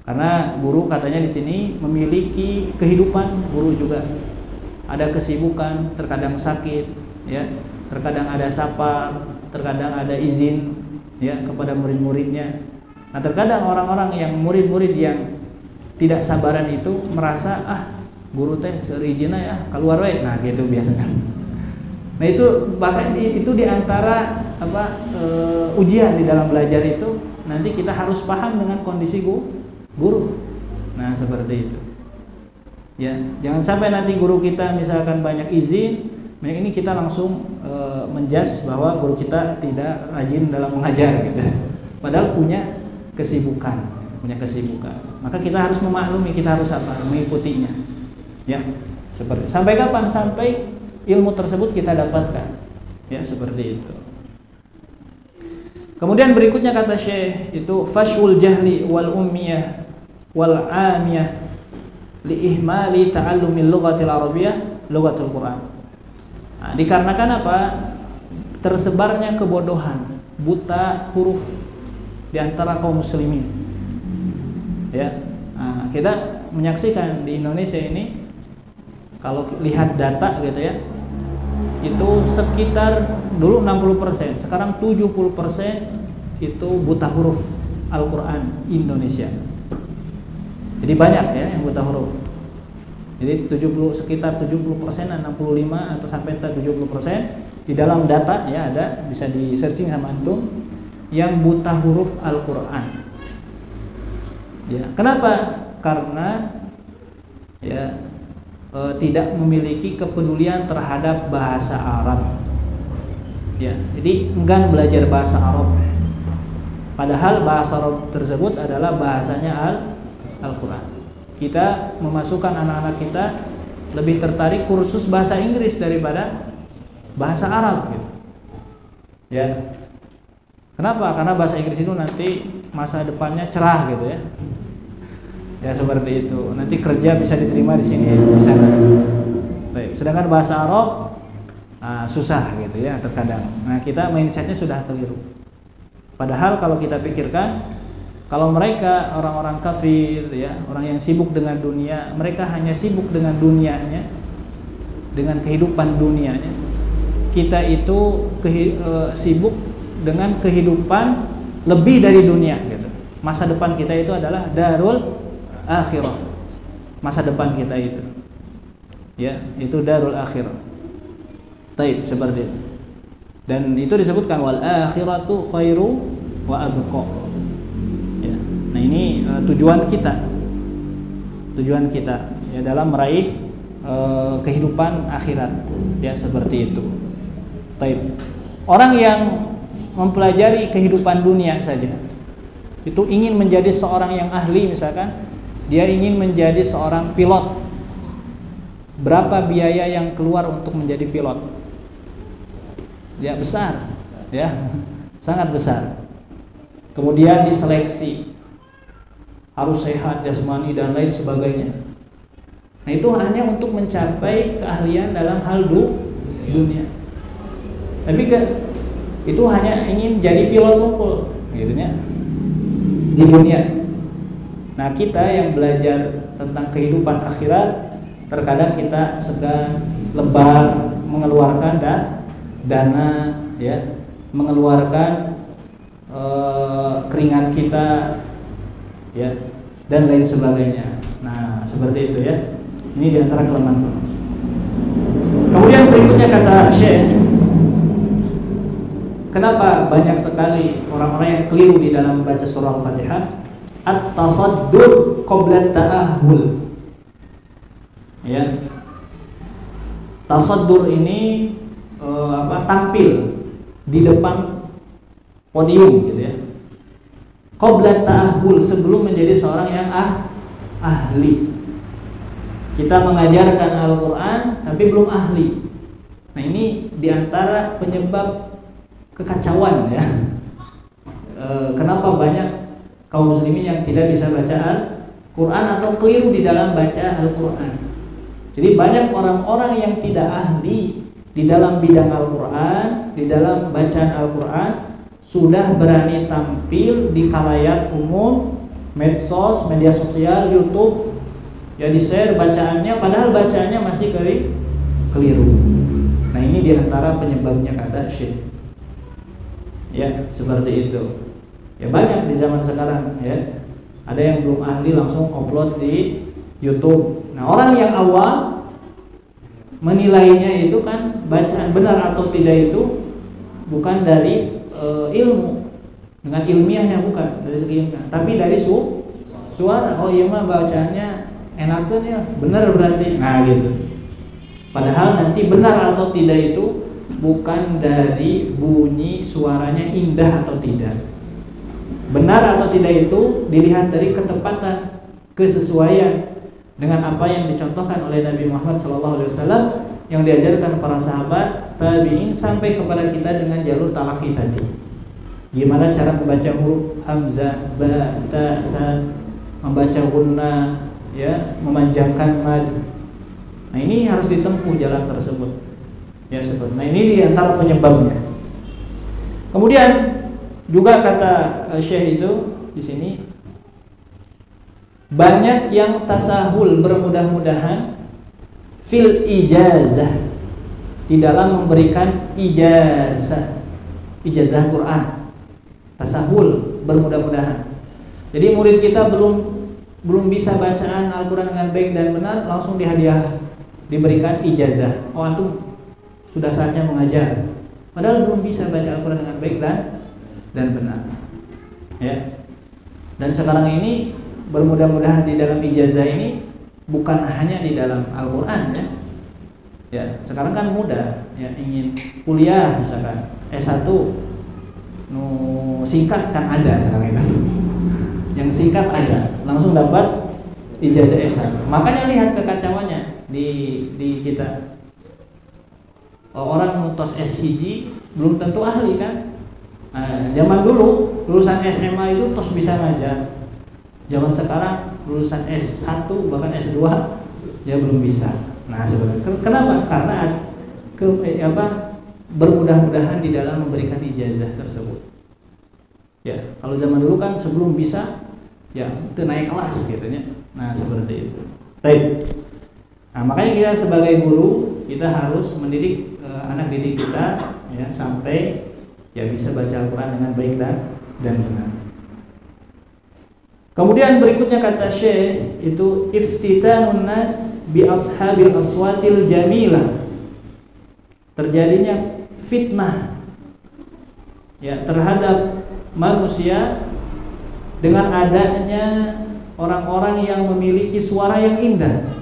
[SPEAKER 1] Karena guru katanya di sini memiliki kehidupan, guru juga ada kesibukan, terkadang sakit, ya, terkadang ada sapa, terkadang ada izin, ya, kepada murid-muridnya. Nah, terkadang orang-orang yang murid-murid yang tidak sabaran itu merasa, guru teh seurijina ya, keluar we. Nah, gitu biasanya. Nah, itu bahkan itu diantara ujian di dalam belajar itu, nanti kita harus paham dengan kondisi guru. Nah, seperti itu. Ya, jangan sampai nanti guru kita misalkan banyak izin, ini kita langsung menjudge bahwa guru kita tidak rajin dalam mengajar gitu. Padahal punya kesibukan. Maka kita harus memaklumi, kita harus sabar mengikutinya. Ya, seperti sampai kapan? Sampai ilmu tersebut kita dapatkan. Ya, seperti itu. Kemudian berikutnya kata Syekh itu fashul jahli wal ummiyah wal amiyah li ihmali ta'allumil lughatil arabiyyah lughatul Quran. Nah, dikarenakan apa? Tersebarnya kebodohan, buta huruf di antara kaum muslimin. Ya. Nah, kita menyaksikan di Indonesia ini, kalau lihat data gitu ya, itu sekitar dulu 60%, sekarang 70% itu buta huruf Al-Quran Indonesia. Jadi banyak ya yang buta huruf. Jadi sekitar 70%, 65 atau sampai 70% di dalam data ya ada, bisa di searching sama antum, yang buta huruf Al-Quran. Ya, kenapa? Karena ya tidak memiliki kepedulian terhadap bahasa Arab. Ya, jadi enggan belajar bahasa Arab. Padahal bahasa Arab tersebut adalah bahasanya Al-Quran. Kita memasukkan anak-anak kita lebih tertarik kursus bahasa Inggris daripada bahasa Arab gitu. Ya. Kenapa? Karena bahasa Inggris itu nanti masa depannya cerah gitu ya. Ya seperti itu. Nanti kerja bisa diterima di sini, di sana. Baik. Sedangkan bahasa Arab susah gitu ya terkadang. Nah, kita mindsetnya sudah keliru. Padahal kalau kita pikirkan, kalau mereka orang-orang kafir ya, orang yang sibuk dengan dunia, mereka hanya sibuk dengan dunianya, dengan kehidupan dunianya. Kita itu sibuk dengan kehidupan lebih dari dunia gitu. Masa depan kita itu adalah darul akhirah. Masa depan kita itu ya, itu darul akhirah. Taib, seperti itu. Dan itu disebutkan wal akhiratu khairu wa abqa. Ya. Nah, ini tujuan kita ya dalam meraih kehidupan akhirat ya, seperti itu. Taib. Orang yang mempelajari kehidupan dunia saja itu ingin menjadi seorang yang ahli, misalkan dia ingin menjadi seorang pilot. Berapa biaya yang keluar untuk menjadi pilot? Ya besar, ya sangat besar. Kemudian diseleksi, harus sehat jasmani dan lain sebagainya. Nah, itu hanya untuk mencapai keahlian dalam hal dunia. Tapi itu hanya ingin jadi pilot lokal, gitu ya, di dunia. Nah, kita yang belajar tentang kehidupan akhirat, terkadang kita segan, lebar, mengeluarkan dana, ya, mengeluarkan keringat kita, ya, dan lain sebagainya. Nah, seperti itu ya. Ini diantara kelemahan. Kemudian berikutnya kata Syekh, kenapa banyak sekali orang-orang yang keliru di dalam membaca surah Al-Fatihah? At-tasaddur qabla ta'ahul. Ya. Tasaddur ini tampil di depan podium gitu ya. Qabla ta'ahul, sebelum menjadi seorang yang ahli. Kita mengajarkan Al-Quran tapi belum ahli. Nah, ini diantara penyebab kekacauan ya. Kenapa banyak kaum muslimin yang tidak bisa baca Al-Quran atau keliru di dalam baca Al-Quran. Jadi banyak orang-orang yang tidak ahli di dalam bidang Al-Quran, di dalam bacaan Al-Quran, sudah berani tampil di khalayak umum, medsos, media sosial, YouTube, ya di-share bacaannya, padahal bacaannya masih keliru. Nah, ini diantara penyebabnya kata Syekh. Ya, seperti itu. Ya banyak di zaman sekarang ya. Ada yang belum ahli langsung upload di YouTube. Nah, orang yang awam menilainya itu kan bacaan benar atau tidak itu bukan dari ilmu, dengan ilmiahnya, bukan dari segi ilmiah, tapi dari suara. Oh iya mah bacaannya enakan ya, benar berarti. Nah gitu. Padahal nanti benar atau tidak itu bukan dari bunyi suaranya indah atau tidak. Benar atau tidak itu dilihat dari ketepatan, kesesuaian dengan apa yang dicontohkan oleh Nabi Muhammad SAW, yang diajarkan para sahabat, tabi'in, sampai kepada kita dengan jalur talaqi tadi. Gimana cara membaca huruf hamzah, ba, ta, sa, membaca gunnah, ya, memanjangkan mad. Nah, ini harus ditempuh jalan tersebut. Ya, seperti. Nah, ini diantara penyebabnya. Kemudian juga kata Syekh itu di sini, banyak yang tasahul, bermudah-mudahan fil ijazah, di dalam memberikan ijazah Quran, tasahul, bermudah-mudahan. Jadi murid kita belum bisa bacaan Al-Quran dengan baik dan benar, langsung diberikan ijazah. Oh, antum sudah saatnya mengajar. Padahal belum bisa baca Al-Quran dengan baik dan benar. Ya. Dan sekarang ini bermudah-mudahan di dalam ijazah ini bukan hanya di dalam Al-Quran, ya. Ya, sekarang kan mudah, ya, ingin kuliah misalkan S1 singkat kan ada sekarang itu. Yang singkat ada, langsung dapat ijazah S1. Makanya lihat kekacauannya di kita. Orang nutos S1 belum tentu ahli kan. Nah, zaman dulu lulusan SMA itu terus bisa ngajar. Zaman sekarang lulusan S1 bahkan S2 ya belum bisa. Nah, sebenarnya kenapa? Karena bermudah-mudahan di dalam memberikan ijazah tersebut. Ya, kalau zaman dulu kan sebelum bisa ya itu naik kelas gitu ya. Nah, seperti itu. Baik. Nah, makanya kita sebagai guru kita harus mendidik anak didik kita ya sampai ya bisa baca Al-Quran dengan baik dan benar. Kemudian berikutnya kata Syekh itu iftitanun nas bi ashabil aswatil jamilah. Terjadinya fitnah ya terhadap manusia dengan adanya orang-orang yang memiliki suara yang indah.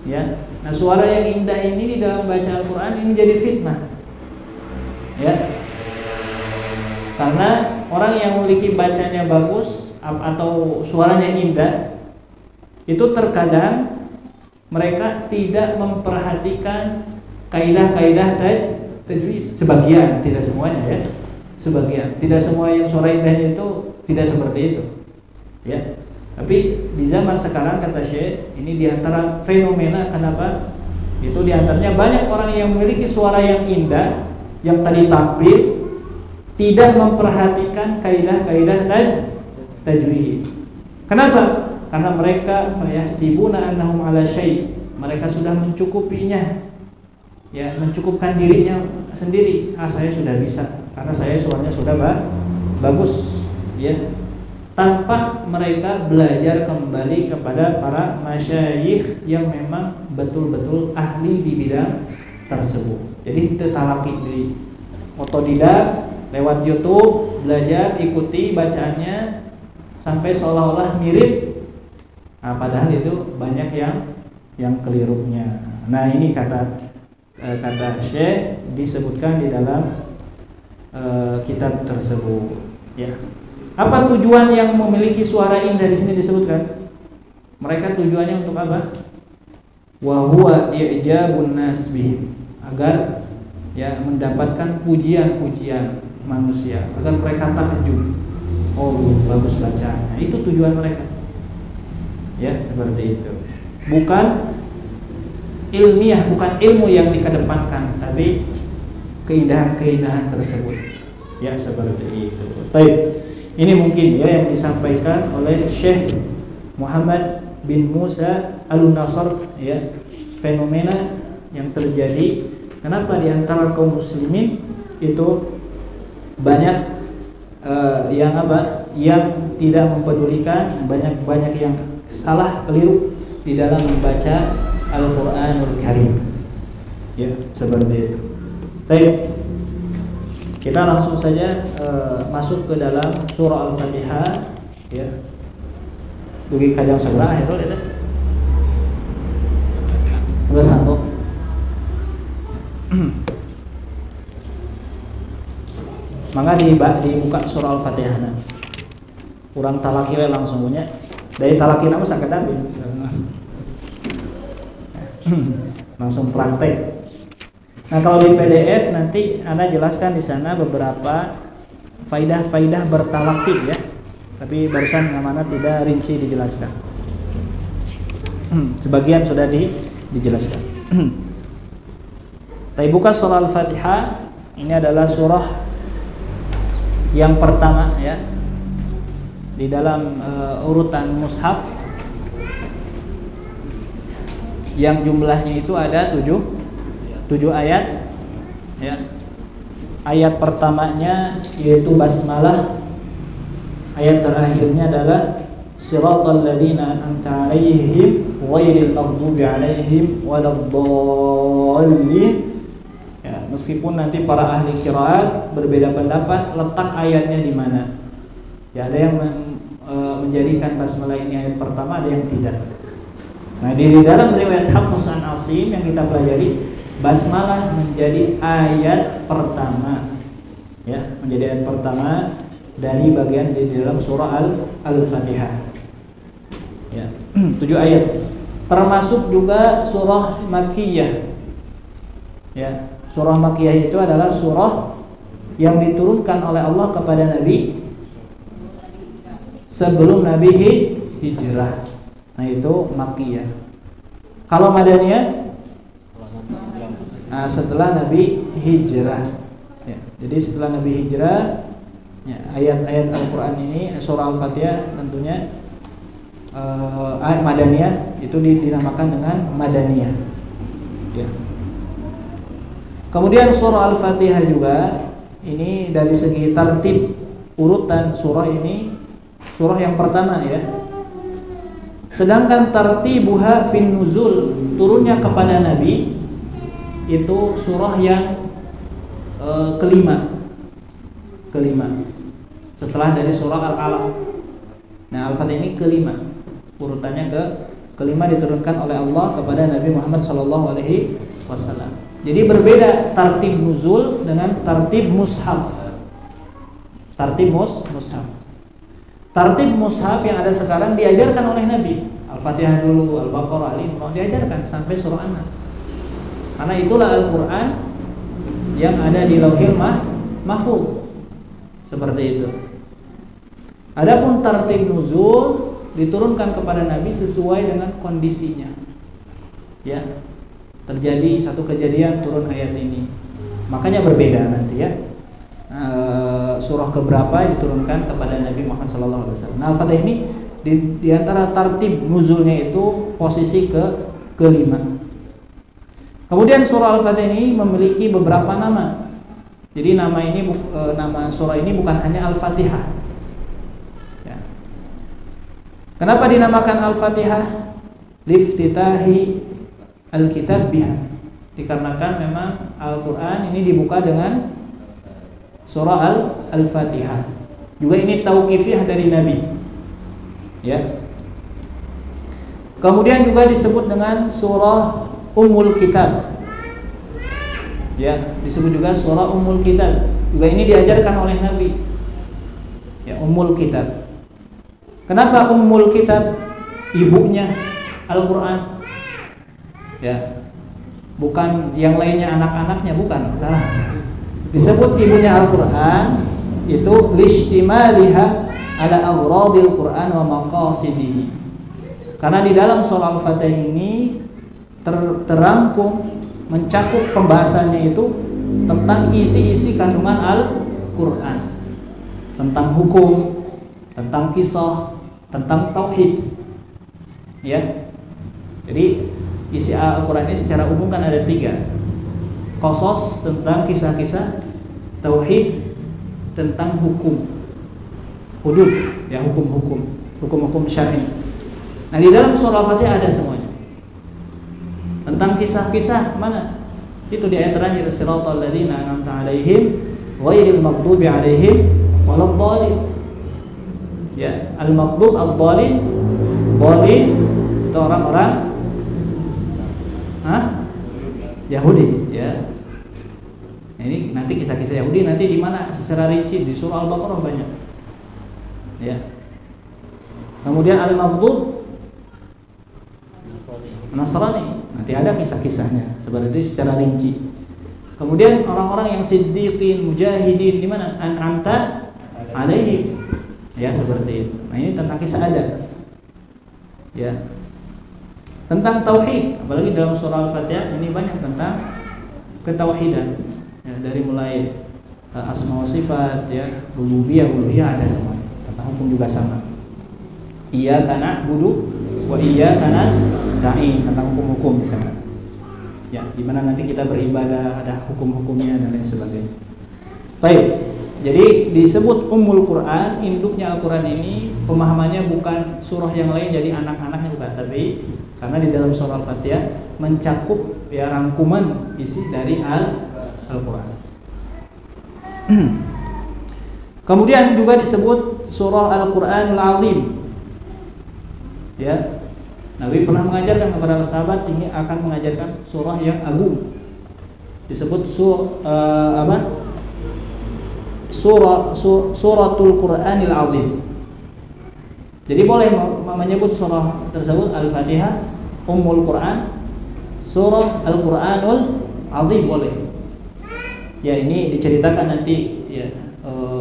[SPEAKER 1] Ya. Nah, suara yang indah ini di dalam baca Al-Quran ini jadi fitnah. Ya. Karena orang yang memiliki bacanya bagus atau suaranya indah itu terkadang mereka tidak memperhatikan kaidah-kaidah tajwid. Sebagian, tidak semuanya ya. Sebagian, tidak semua yang suara indahnya itu tidak seperti itu. Ya. Tapi di zaman sekarang kata Syekh ini diantara fenomena kenapa? Itu diantaranya banyak orang yang memiliki suara yang indah yang tadi tampil tidak memperhatikan kaidah-kaidah tajwid. Kenapa? Karena mereka fayahsibuna annahum ala syai'. Mereka sudah mencukupinya. Ya, mencukupkan dirinya sendiri. Saya sudah bisa karena saya suaranya sudah bagus, ya. Tanpa mereka belajar kembali kepada para masyayikh yang memang betul-betul ahli di bidang tersebut. Jadi itu talaki di otodidak lewat YouTube, belajar, ikuti bacaannya sampai seolah-olah mirip. Nah, padahal itu banyak yang kelirunya. Nah, ini kata Syekh disebutkan di dalam kitab tersebut, ya. Apa tujuan yang memiliki suara indah di sini disebutkan? Mereka tujuannya untuk apa? Wa huwa i'jabun nas bihim, agar ya mendapatkan pujian-pujian manusia, agar mereka takjub. Oh, bagus bacaannya. Itu tujuan mereka. Ya, seperti itu. Bukan ilmiah, bukan ilmu yang dikedepankan, tapi keindahan-keindahan tersebut. Ya, seperti itu. Baik. Ini mungkin ya yang disampaikan oleh Syekh Muhammad bin Musa Al-Nasr, ya, fenomena yang terjadi. Kenapa di antara kaum muslimin itu banyak yang tidak mempedulikan, banyak yang salah keliru di dalam membaca Al-Qur'anul Karim. Ya, seperti itu. Baik. Kita langsung saja masuk ke dalam surah Al-Fatihah, ya. Dugi kajang seberapa itu eta? 11. Mangga dibuka surah Al-Fatihah. Kurang talaki we langsung punya. Dari talaki nama sakedap ya. Langsung praktek. Nah, kalau di PDF nanti Anda jelaskan di sana beberapa faidah-faidah bertalaki, ya. Tapi barusan mana tidak rinci dijelaskan. Sebagian sudah dijelaskan. Tapi buka surah Al-Fatihah, ini adalah surah yang pertama, ya, di dalam urutan mushaf yang jumlahnya itu ada 7 7 ayat ya. Ayat pertamanya yaitu basmalah, ayat terakhirnya adalah siratal ladzina an'amta 'alaihim ghairil maghdubi 'alaihim waladdallin. Ya, meskipun nanti para ahli qiraat berbeda pendapat letak ayatnya di mana. Ya, ada yang menjadikan basmalah ini ayat pertama, ada yang tidak. Nah, di dalam riwayat Hafs an Asim yang kita pelajari, basmalah menjadi ayat pertama. Ya, menjadi ayat pertama dari bagian di dalam surah Al-Fatihah. Ya, 7 ayat. Termasuk juga surah Makkiyah. Ya, surah Makkiyah itu adalah surah yang diturunkan oleh Allah kepada Nabi sebelum Nabi hijrah. Nah, itu Makkiyah. Kalau Madaniyah setelah Nabi hijrah. Ya, jadi setelah Nabi hijrah, ya, ayat-ayat Al-Quran ini, surah Al-Fatihah tentunya ayat Madaniyah itu dinamakan dengan Madaniyah. Ya. Kemudian surah Al-Fatihah juga ini dari segi tertib urutan surah ini surah yang pertama ya. Sedangkan tartibuha fin nuzul, turunnya kepada Nabi itu surah yang kelima setelah dari surah Al-Alaq. Nah, Al-Fatihah ini kelima, urutannya kelima diturunkan oleh Allah kepada Nabi Muhammad SAW. Jadi berbeda tartib nuzul dengan tartib mushaf. Tartib mushaf. Tartib mushaf yang ada sekarang diajarkan oleh Nabi. Al-Fatihah dulu, Al-Baqarah, Al-Imran diajarkan sampai surah An-Nas. Karena itulah Al-Quran yang ada di Lauhil Mahfuz. Seperti itu. Adapun tartib nuzul diturunkan kepada Nabi sesuai dengan kondisinya. Ya. Terjadi satu kejadian turun ayat ini. Makanya berbeda nanti ya. Surah keberapa diturunkan kepada Nabi Muhammad SAW. Nah, Al-Fatihah ini di antara tartib nuzulnya itu posisi kelima. Kemudian surah Al-Fatihah ini memiliki beberapa nama. Jadi nama surah ini bukan hanya Al-Fatihah. Ya. Kenapa dinamakan Al-Fatihah? Liftitahi Al-Kitab biha. Dikarenakan memang Al-Quran ini dibuka dengan surah Al-Fatihah. Juga ini tauqifiyah dari Nabi. Ya. Kemudian juga disebut dengan surah Ummul Kitab. Ya, disebut juga surah Ummul Kitab. Juga ini diajarkan oleh Nabi. Ya, Ummul Kitab. Kenapa Ummul Kitab? Ibunya Al-Quran. Ya. Bukan yang lainnya anak-anaknya, bukan. Salah. Disebut ibunya Al-Quran itu lishtimaliha ala aghradil Quran wa maqasidihi. Karena di dalam surah Al-Fatihah ini terangkum, mencakup pembahasannya itu tentang isi-isi kandungan Al-Quran, tentang hukum, tentang kisah, tentang tauhid. Ya. Jadi isi Al-Quran ini secara umum kan ada 3. Qasas tentang kisah-kisah, tauhid tentang hukum, hudud ya, hukum-hukum syar'i. Nah, di dalam surah Al-Fatihah ada semuanya. Tentang kisah-kisah mana? Itu di ayat terakhir, siratal ladzina an'amta 'alaihim ghairil maghdubi 'alaihim waladdallin. Ya, al-maghdub ad-dallin, dallin itu orang-orang Yahudi ya. Nah, ini nanti kisah-kisah Yahudi nanti di mana secara rinci di surah Al-Baqarah banyak. Ya. Kemudian al-maghdub Nasrani, nanti ada kisah-kisahnya seperti itu secara rinci. Kemudian orang-orang yang siddiqin, mujahidin di mana? An'amta 'alaihim. Ya, seperti itu. Nah, ini tentang kisah ada. Ya. Tentang tauhid, apalagi dalam surah Al-Fatihah ini banyak tentang ketauhidan. Ya, dari mulai asma wa sifat ya, rububiyah, uluhiyah ada semua. Tentang hukum juga sama. Iyyaka na'budu wa iyyaka nasta'in, tentang hukum-hukum di sana. ya, di mana nanti kita beribadah, ada hukum-hukumnya dan lain sebagainya. Baik. Jadi disebut Ummul Quran, induknya Al-Quran ini pemahamannya bukan surah yang lain jadi anak-anaknya, bukan, tapi karena di dalam surah Al-Fatihah mencakup ya rangkuman isi dari Al-Quran. Kemudian juga disebut surah Al-Quranul Azim. Ya, Nabi pernah mengajarkan kepada sahabat ini akan mengajarkan surah yang agung. Disebut suratul Quranil Azim. Jadi boleh menyebut surah tersebut Al-Fatihah, Ummul Quran, surah Al-Quranul Azim boleh. Ya, ini diceritakan nanti ya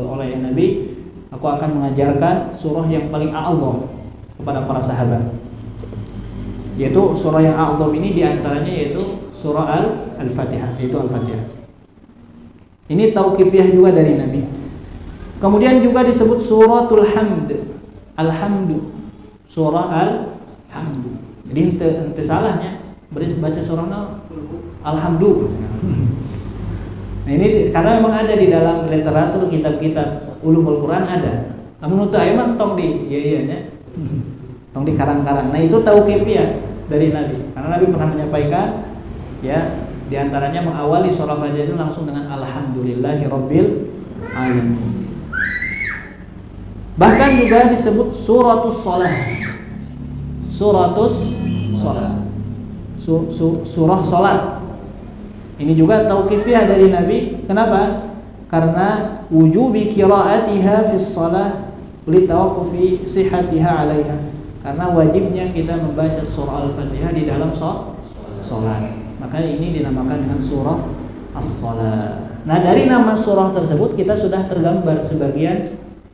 [SPEAKER 1] oleh Nabi, aku akan mengajarkan surah yang paling a'zam kepada para sahabat. Yaitu surah yang a'zam ini diantaranya yaitu surah Al-Fatihah, yaitu Al-Fatihah. Ini tauqifiyah juga dari Nabi. Kemudian juga disebut suratul Hamd, Alhamdu, surah Alhamdu. Jadi ente salahnya baca surah Alhamdu. Nah ini karena memang ada di dalam literatur kitab-kitab ulumul Quran ada. Namun untuk ayat tong di nya. Tong di karang-karang. Nah itu tauqifiyah dari Nabi. Karena Nabi pernah menyampaikan ya, di antaranya mengawali surah Fatihah itu langsung dengan alhamdulillahirabbil alamin. Bahkan juga disebut suratus shalah. Suratus shalah. Surah salat. Ini juga tauqifiyah dari Nabi. Kenapa? Karena wujubi qiraatiha fis shalah li tawaqqufi sihhatiha 'alaiha. Karena wajibnya kita membaca surah Al-Fatihah di dalam salat. Maka ini dinamakan dengan surah As-Shalah. Nah, dari nama surah tersebut kita sudah tergambar sebagian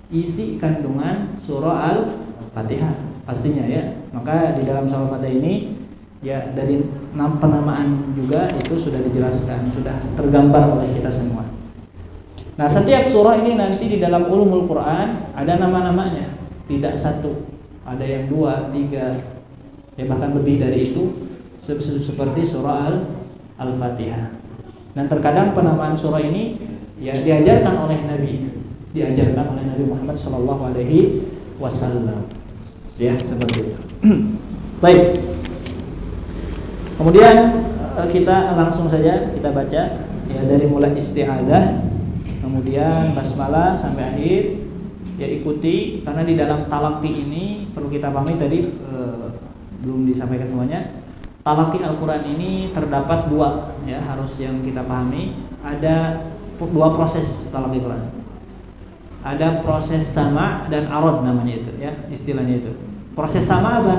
[SPEAKER 1] isi kandungan surah Al-Fatihah pastinya ya. Maka di dalam surah Al-Fatihah ini ya dari penamaan juga itu sudah dijelaskan, sudah tergambar oleh kita semua. Nah, setiap surah ini nanti di dalam ulumul Quran ada nama-namanya, tidak satu, ada yang 2, 3, ya bahkan lebih dari itu, seperti surah Al-Fatihah. Dan terkadang penamaan surah ini ya diajarkan oleh Nabi Muhammad sallallahu alaihi wasallam. Ya, seperti itu. Baik. Kemudian kita langsung saja kita baca ya dari mulai isti'adzah, kemudian basmalah sampai akhir. Ya ikuti, karena di dalam talaqi ini perlu kita pahami tadi belum disampaikan semuanya. Talaqi Al-Quran ini terdapat 2 ya, harus yang kita pahami. Ada 2 proses talaqi Quran. Ada proses sama dan arad namanya itu ya, istilahnya itu. Proses sama apa?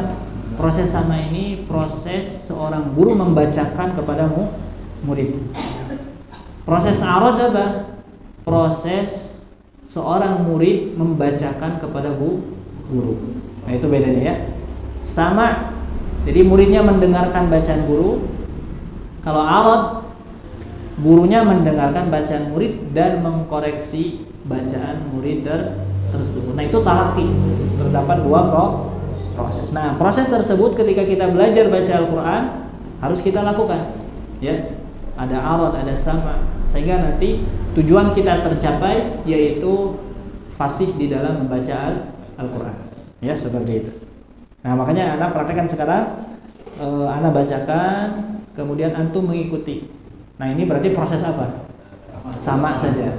[SPEAKER 1] Proses sama ini proses seorang guru membacakan kepada murid. Proses arad apa? Proses seorang murid membacakan kepada guru. Nah itu bedanya ya. Sama, jadi muridnya mendengarkan bacaan guru. Kalau arad, gurunya mendengarkan bacaan murid dan mengkoreksi bacaan murid tersebut. Nah itu talaqi. Terdapat 2 proses. Nah proses tersebut ketika kita belajar baca Al-Quran harus kita lakukan. Ya, ada arad, ada sama, sehingga nanti tujuan kita tercapai yaitu fasih di dalam membaca Al-Quran. Ya seperti itu. Nah makanya anak praktekkan sekarang, anak bacakan, kemudian antum mengikuti. Nah ini berarti proses apa? Sama saja.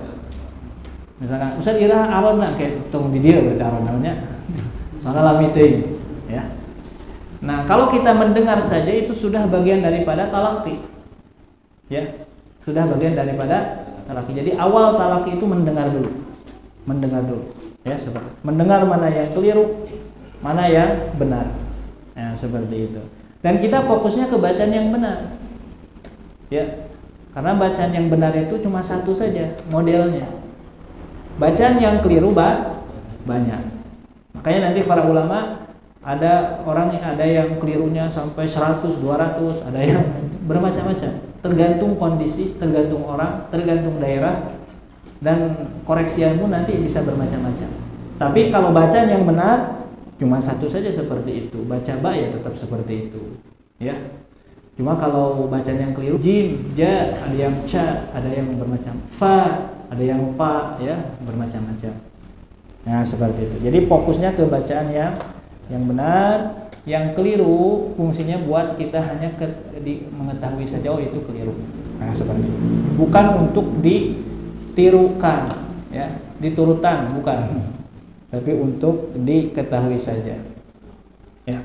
[SPEAKER 1] Misalkan Ustaz Ira arad nak kayak tong di dia berarti arad namanya. Soalnya meeting, ya. Nah kalau kita mendengar saja itu sudah bagian daripada talaqi, ya sudah bagian daripada talaqi. Jadi awal talaqi itu mendengar dulu, ya seperti mendengar mana yang keliru, mana yang benar, ya seperti itu. Dan kita fokusnya ke bacaan yang benar, ya karena bacaan yang benar itu cuma satu saja modelnya. Bacaan yang keliru banyak. Makanya nanti para ulama ada yang kelirunya sampai 100, 200, ada yang bermacam-macam. Tergantung kondisi, tergantung orang, tergantung daerah, dan koreksianmu nanti bisa bermacam-macam. Tapi kalau bacaan yang benar cuma satu saja seperti itu. Baca ba ya tetap seperti itu. Ya. Cuma kalau bacaan yang keliru, jim, ja, ada yang ca, ada yang bermacam, fa, ada yang pa, ya, bermacam-macam. Nah, seperti itu. Jadi fokusnya ke bacaan yang benar, yang keliru fungsinya buat kita hanya mengetahui saja oh itu keliru. Nah, seperti itu. Bukan untuk ditirukan, ya, diturutan, bukan. Tapi untuk diketahui saja. Ya.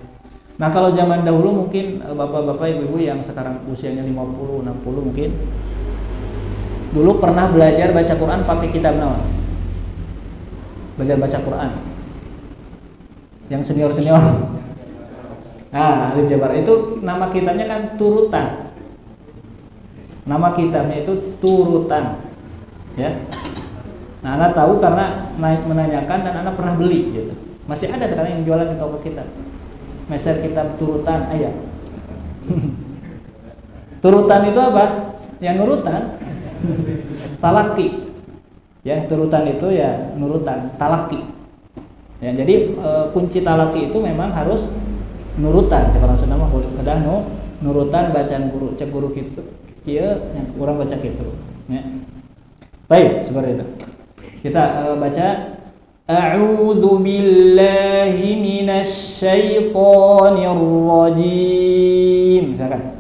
[SPEAKER 1] Nah, kalau zaman dahulu mungkin bapak-bapak, ibu-ibu yang sekarang usianya 50, 60 mungkin dulu pernah belajar baca Quran pakai kitab naon? Belajar baca Quran. Yang senior-senior. Nah, Alif Jabar itu nama kitabnya kan turutan. Nama kitabnya itu turutan. Ya. Nah, Anda tahu karena menanyakan dan Anda pernah beli gitu. Masih ada sekarang yang jualan di toko kitab. Meser kitab turutan ayat. Turutan itu apa? Ya nurutan. Talaki. Ya, turutan itu ya nurutan, talaki. Ya, jadi kunci talaki itu memang harus nurutan. Cek orang Sunda mah kedah nurutan bacaan guru. Cek guru kitu kieu yang urang baca kitu. Ya. Baik, seperti itu. Kita baca A'udzu billahi minasy syaithanir rajim. Silakan.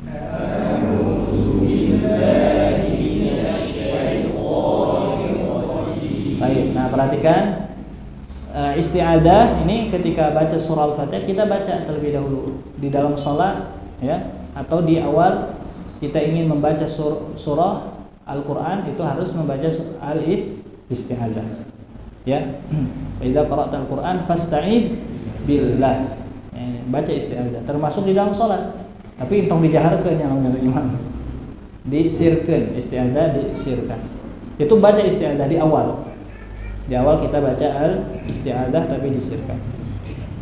[SPEAKER 1] A'udzu billahi minasy syaithanir rajim. Baik, nah perhatikan isti'adzah ini ketika baca surah Al-Fatihah kita baca terlebih dahulu di dalam sholat ya, atau di awal kita ingin membaca surah Al-Quran itu harus membaca isti'adzah. Ya, idza qara'ta al-Qur'an fasta'id billah. Baca isti'adzah termasuk di dalam salat. Tapi entong dijaharkeun yang namanya imam. Disirkeun isti'adzah disirkan. Itu baca isti'adzah di awal. Di awal kita baca al-isti'adzah tapi disirkan.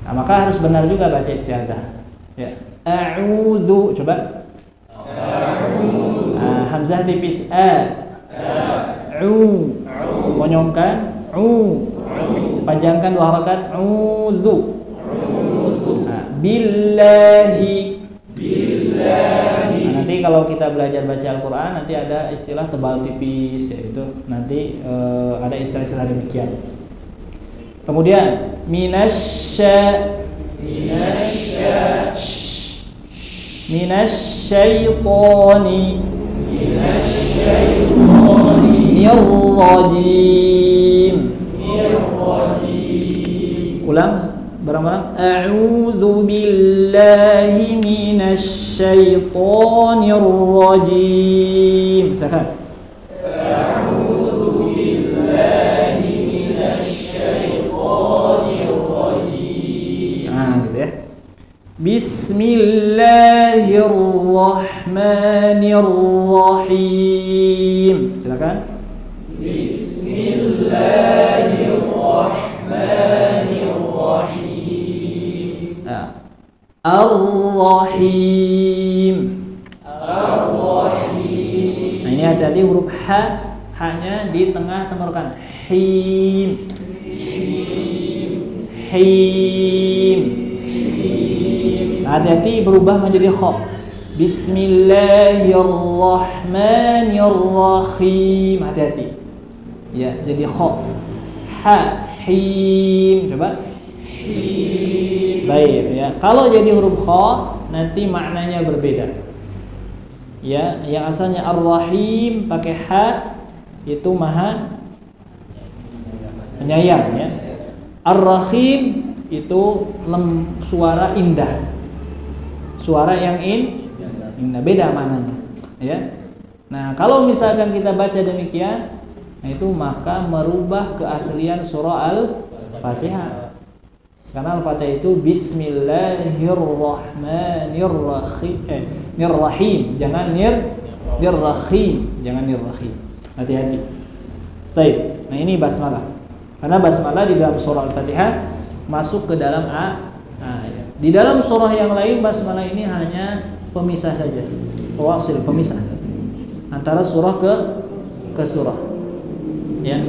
[SPEAKER 1] Nah, maka harus benar juga baca isti'adzah. Ya. A'udzu, coba. A'udzu. Hamzah tipis monyongkan panjangkan 2 harakat billahi. Nah, nanti kalau kita belajar baca Al-Quran nanti ada istilah tebal tipis, yaitu nanti ada istilah-istilah demikian. Kemudian minasyaitoni nirrajim. Ulang bareng-bareng. A'udzu billahi minasy syaithanir rajim. Silakan. A'udzu billahi minasy syaithanir rajim. Nah, gitu ya. Bismillahirrahmanirrahim. Silakan. Bismillahirrahmanirrahim. Ar-Rahim. Nah, ini hati-hati huruf H, hanya di tengah tenggorokan. Him. Nah, hati-hati berubah menjadi kha. Bismillahirrahmanirrahim. Hati-hati. Ya, jadi kha. Ha, him. Coba. Him. Baik, ya. Kalau jadi huruf kha, nanti maknanya berbeda. Ya, yang asalnya Ar-Rahim pakai ha itu maha penyayang, ya. Ar-Rahim itu suara indah. Suara yang indah, beda maknanya, ya. Nah, kalau misalkan kita baca demikian, nah itu maka merubah keaslian surah Al-Fatihah. Karena Al-Fatihah itu Bismillahirrahmanirrahim. Jangan nirrahim, jangan nirrahim. Hati-hati. Baik. Nah, ini basmalah. Karena basmalah di dalam surah Al-Fatihah masuk ke dalam ayat. Di dalam surah yang lain basmalah ini hanya pemisah saja. Fawasil, pemisah antara surah ke surah. Ya.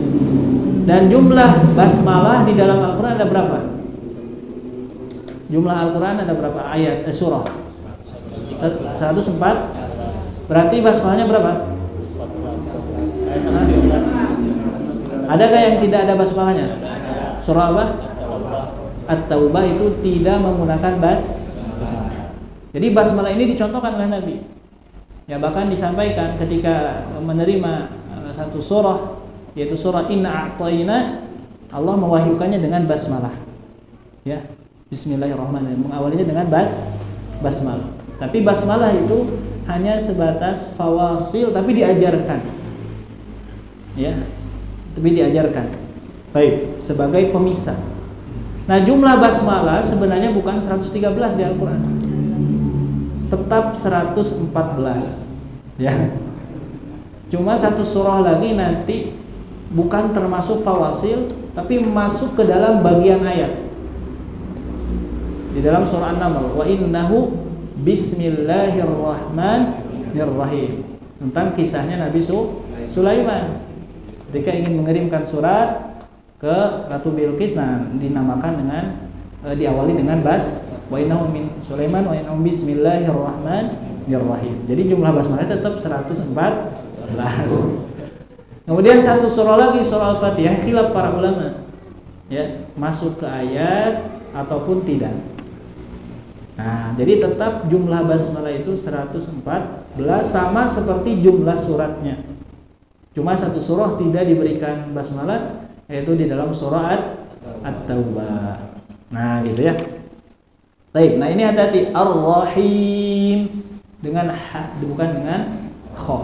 [SPEAKER 1] Dan jumlah basmalah di dalam Al-Qur'an ada berapa? Jumlah Al-Qur'an ada berapa ayat surah? 114. 104. Berarti basmalahnya berapa? Adakah yang tidak ada basmalahnya? Surah apa? At-Taubah itu tidak menggunakan basmalah. Jadi basmalah ini dicontohkan oleh Nabi. Ya, bahkan disampaikan ketika menerima satu surah, yaitu surah Inna A'tayna, Allah mewahyukannya dengan basmalah. Ya, Bismillahirrahmanirrahim. Mengawalinya dengan basmalah. Tapi basmalah itu hanya sebatas fawasil, tapi diajarkan. Ya, tapi diajarkan. Baik, sebagai pemisah. Nah, jumlah basmalah sebenarnya bukan 113 di Al-Quran, tetap 114. Ya, cuma satu surah lagi nanti bukan termasuk fawasil, tapi masuk ke dalam bagian ayat di dalam surah An-Naml. Wa innahu bismillahirrahmanirrahim, tentang kisahnya Nabi Sulaiman ketika ingin mengirimkan surat ke Ratu Bilqis. Nah, dinamakan dengan diawali dengan wa innahu min Sulaiman wa innahu bismillahirrahmanirrahim. Jadi jumlah basmalah tetap 114. Kemudian satu surah lagi, surah Al-Fatihah, khilaf para ulama. Ya, masuk ke ayat ataupun tidak. Nah, jadi tetap jumlah basmalah itu 114, sama seperti jumlah suratnya. Cuma satu surah tidak diberikan basmalah, yaitu di dalam surah At-Taubah. Nah, gitu ya. Baik, nah ini hati-hati, Ar-Rahim dengan ha, bukan dengan kha.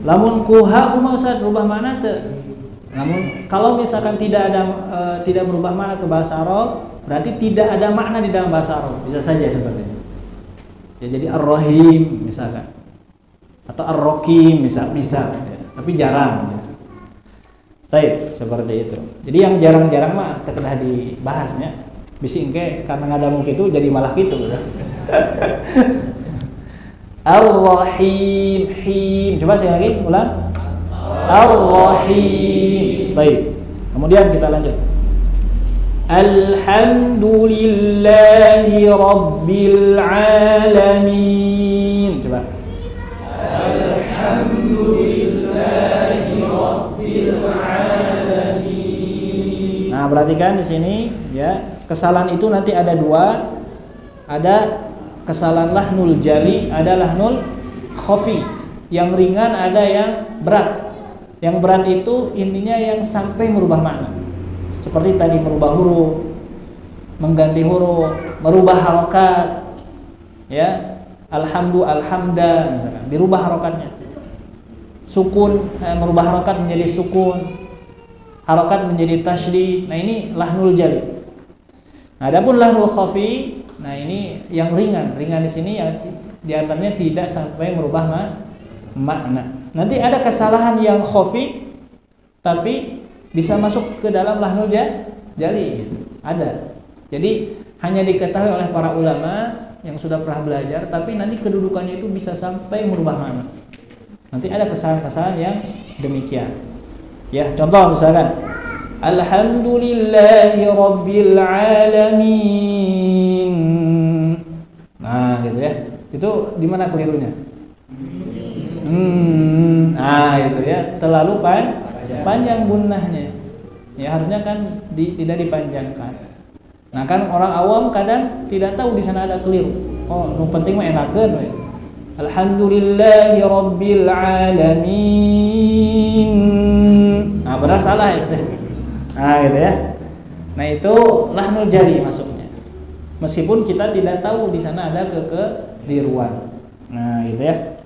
[SPEAKER 1] Lamun kuha kumaha Ustaz, rubah mana teu? Namun kalau misalkan tidak berubah makna ke bahasa Arab, berarti tidak ada makna di dalam bahasa Arab. Bisa saja seperti itu. Ya, jadi Ar-Rahim misalkan, atau Ar-Rakim misal ya. Tapi jarang ya. Baik, seperti itu. Jadi yang jarang-jarang mah terkedah dibahasnya. Bisi engke karena ngadamu kitu jadi malah kitu udah. Ar-Rahim, him. Coba sekali lagi ulang. Ar-Rahim. Baik. Kemudian kita lanjut. Alhamdulillahi Rabbil Alamin. Coba. Alhamdulillahi Rabbil Alamin. Nah, perhatikan di sini ya. Kesalahan itu nanti ada dua. Ada kesalahan lahnul jali, ada lahnul khafi. Yang ringan ada yang berat. Yang berat itu intinya yang sampai merubah makna. Seperti tadi merubah huruf, mengganti huruf, merubah harokat. Ya, alhamda misalkan, dirubah harokatnya. Sukun, merubah harokat menjadi sukun. Harokat menjadi tasydid. Nah, ini lahnul jali. Nah, adapun lahnul khafi, nah ini yang ringan di sini yang diantaranya tidak sampai merubah makna. Nanti ada kesalahan yang khafi, tapi bisa masuk ke dalam lahnul jali gitu. Ada. Jadi hanya diketahui oleh para ulama yang sudah pernah belajar, tapi nanti kedudukannya itu bisa sampai merubah makna. Nanti ada kesalahan-kesalahan yang demikian. Ya, contoh misalkan Alhamdulillahi Rabbil Alamin. Nah, gitu ya. Itu di mana kelirunya? Nah, gitu ya. Terlalu panjang gunnahnya. Ya, harusnya kan tidak dipanjangkan. Nah, kan orang awam kadang tidak tahu di sana ada keliru. Oh, nu penting mah enakeun we. Alhamdulillahi Rabbil Alamin. Nah, benar salah itu. Nah, gitu ya. Nah, itu lahnul jali masuknya. Meskipun kita tidak tahu di sana ada kekeliruan. Nah, gitu ya.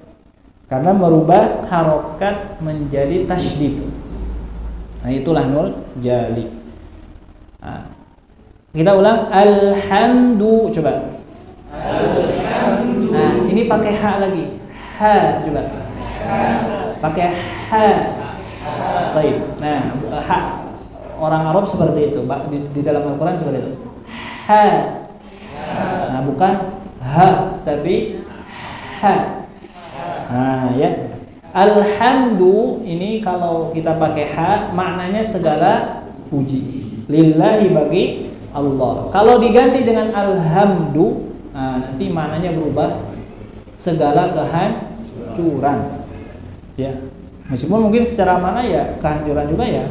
[SPEAKER 1] Karena merubah harokat menjadi tasydid. Nah, itu lahnul jali. Nah, kita ulang alhamdu, coba. Alhamdu. Nah, ini pakai ha lagi. Ha, coba. Ha. Pakai ha. Baik. Nah, ha. Orang Arab seperti itu, di dalam Al-Quran seperti itu. Ha. Nah, bukan ha, tapi ha. Nah, ya. Alhamdu ini kalau kita pakai ha, maknanya segala puji. Lillahi bagi Allah. Kalau diganti dengan alhamdu, nanti maknanya berubah, segala kehancuran. Ya, meskipun mungkin secara mana ya kehancuran juga ya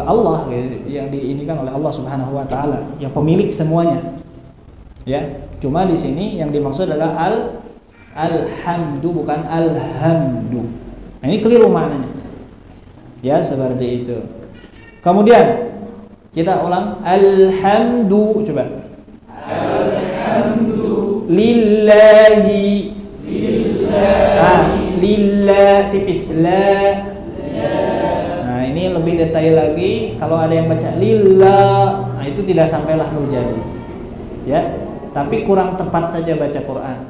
[SPEAKER 1] Allah yang diinikan oleh Allah Subhanahu wa taala, yang pemilik semuanya. Ya, cuma di sini yang dimaksud adalah alhamdu bukan alhamdu. Nah, ini keliru maknanya. Ya, seperti itu. Kemudian kita ulang alhamdu, coba. Alhamdu lillahi. Lillah tipis la. Nah, ini lebih detail lagi. Kalau ada yang baca lillah, nah itu tidak sampai lahnul jali. Ya, tapi kurang tepat saja baca Quran.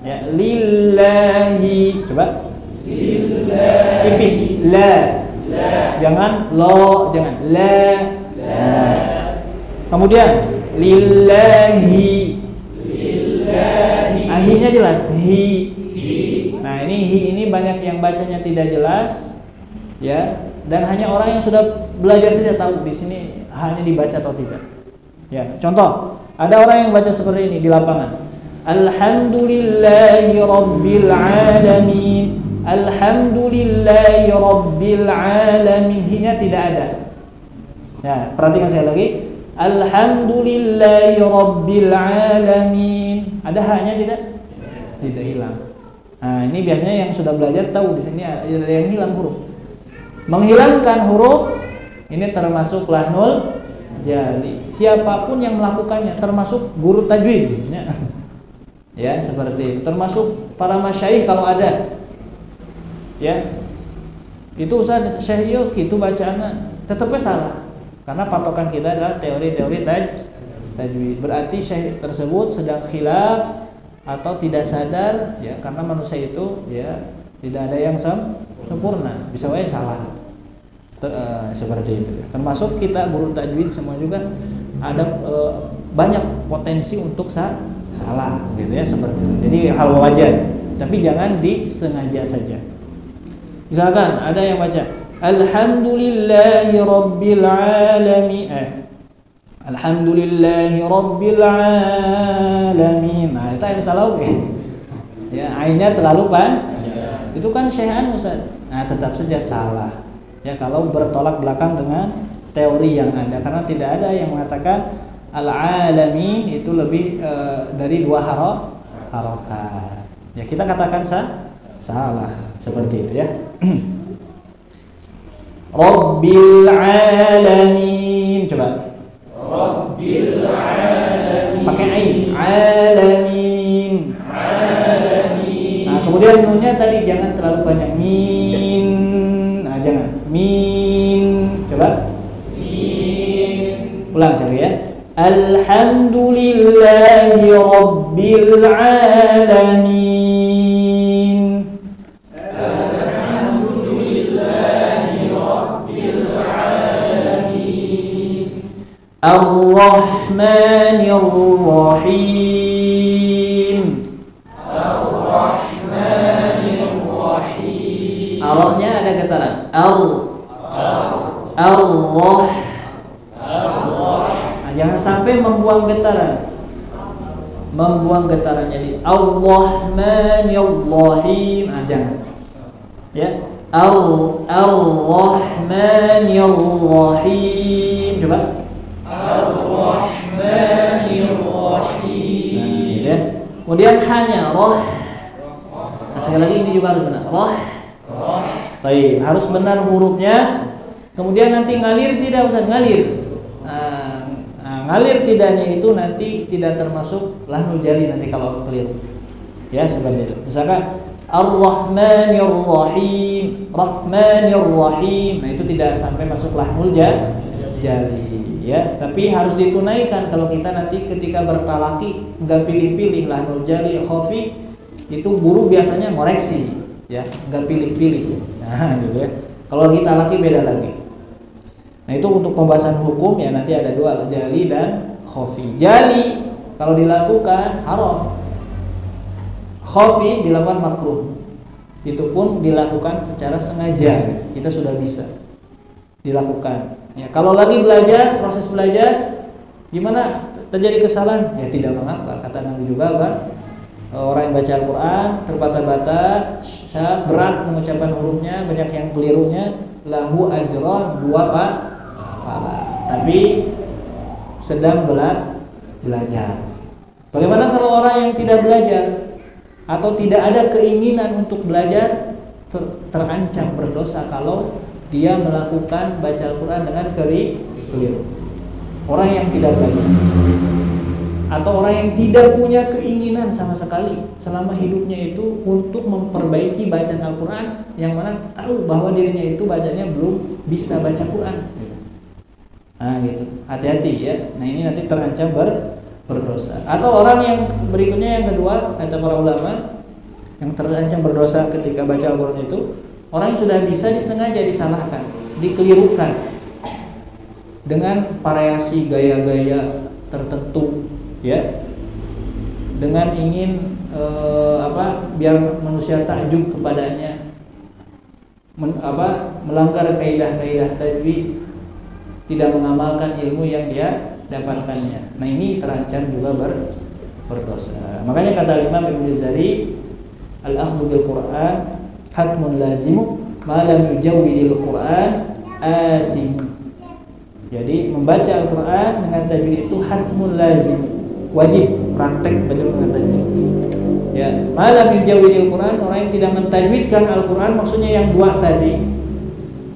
[SPEAKER 1] Ya, lillahi. Coba. Lillahi. Tipis la. Jangan lo, jangan la. Kemudian lillahi. Ahinya jelas hi. Nah, ini banyak yang bacanya tidak jelas, ya, dan hanya orang yang sudah belajar saja tahu di sini hanya dibaca atau tidak. Ya, contoh, ada orang yang baca seperti ini di lapangan. Alhamdulillahi rabbil alamin. Alhamdulillahi rabbil alamin. Hinya tidak ada. Ya, perhatikan saya lagi. Alhamdulillahi rabbil alamin. Ada hanya tidak? Tidak hilang. Nah, ini biasanya yang sudah belajar tahu di sini ada yang hilang huruf. Menghilangkan huruf ini termasuk lahnul jali. Siapapun yang melakukannya, termasuk guru tajwid. Ya, seperti itu. Termasuk para masyayikh kalau ada. Ya. Itu Ustaz Syekh yo gitu bacaannya tetapnya salah. Karena patokan kita adalah teori-teori tajwid. Berarti syekh tersebut sedang khilaf atau tidak sadar, ya, karena manusia itu ya tidak ada yang sempurna, bisa wae salah. Seperti itu ya. Termasuk kita guru tajwid semua juga ada banyak potensi untuk salah gitu ya, seperti itu. Jadi hal wajar, tapi jangan disengaja saja. Misalkan ada yang baca alhamdulillahi rabbil alamin. Alhamdulillahi rabbil alamin. Nah, itu yang salah oke. Ya, ainnya terlalu panjang. Itu kan syekhan Ustaz. Nah, tetap saja salah. Ya, kalau bertolak belakang dengan teori yang ada, karena tidak ada yang mengatakan al-alamin itu lebih dari dua harokat. Ya, kita katakan salah seperti itu ya. Rabbil alamin. Coba. Rabbil alamin. Pakai ain. Alamin. Alamin. Nah, kemudian nunnya tadi jangan terlalu banyak. Min. Nah, jangan. Min. Coba. Min. Ulang sekali ya. Alhamdulillahi rabbil alamin. Alhamdulillahi rabbil alamin. Ar-Rahmanir Rahim. Ar-Rahmanir Rahim. Arabnya ada getaran. Ar-Rah. Nah, jangan sampai membuang getaran. Jadi Ar-Rahmanir Rahim. Nah, jangan. Ya. Ar-Rahmanir Rahim. Coba. Ar-Rahmanir Rahim. Nah, ya. Kemudian hanya roh. Nah, sekali lagi ini juga harus benar. Roh. Baik, harus benar hurufnya. Kemudian nanti ngalir tidak usah ngalir. Ngalir tidaknya itu nanti tidak termasuk lahnul jali nanti kalau keliru. Ya, seperti itu. Misalkan Ar-Rahmanir Rahim, Rahmanir Rahim. Nah, itu tidak sampai masuk lahnul jali, ya. Tapi harus ditunaikan kalau kita nanti ketika bertalaki enggak pilih-pilih lahnul jali, khafi, itu guru biasanya ngoreksi, ya, enggak pilih-pilih. Nah, gitu ya. Kalau kita talaki beda lagi. Nah, itu untuk pembahasan hukum ya, nanti ada dua, jali dan khafi. Jali kalau dilakukan haram. Khafi dilakukan makruh. Itu pun dilakukan secara sengaja. Kita sudah bisa dilakukan. Ya, kalau lagi belajar, proses belajar gimana? terjadi kesalahan, ya tidak mengapa. Kata Nabi juga apa? Orang yang baca Al-Quran terbata-bata, berat mengucapkan hurufnya, banyak yang kelirunya, lahu ajron, 2 pahala. Tapi sedang belajar. Bagaimana kalau orang yang tidak belajar atau tidak ada keinginan untuk belajar, terancam berdosa kalau dia melakukan baca Al-Quran dengan keliru. Orang yang tidak belajar atau orang yang tidak punya keinginan sama sekali selama hidupnya itu untuk memperbaiki bacaan Al-Quran, yang mana tahu bahwa dirinya itu bacanya belum bisa baca Quran. Nah gitu, hati-hati ya. Nah ini nanti terancam berdosa. Atau orang yang berikutnya, yang kedua, kata para ulama, yang terancam berdosa ketika baca Al-Quran itu orang yang sudah bisa disengaja disalahkan, dikelirukan dengan variasi gaya-gaya tertentu, ya, dengan ingin biar manusia takjub kepadanya, melanggar kaidah-kaidah tajwid, tidak mengamalkan ilmu yang dia dapatkannya. Nah ini terancam juga berdosa. Makanya kata Imam Ibnu Jazari, al-akhdhu bil Quran hatmun lazimu ma lam yujawwidil Quran asim. Jadi membaca Al-Quran dengan tajwid itu hatmun lazim, wajib praktek baca dengan tajwid. Ya, malam yujawidil Quran, orang yang tidak mentajwidkan Al-Quran, maksudnya yang 2 tadi,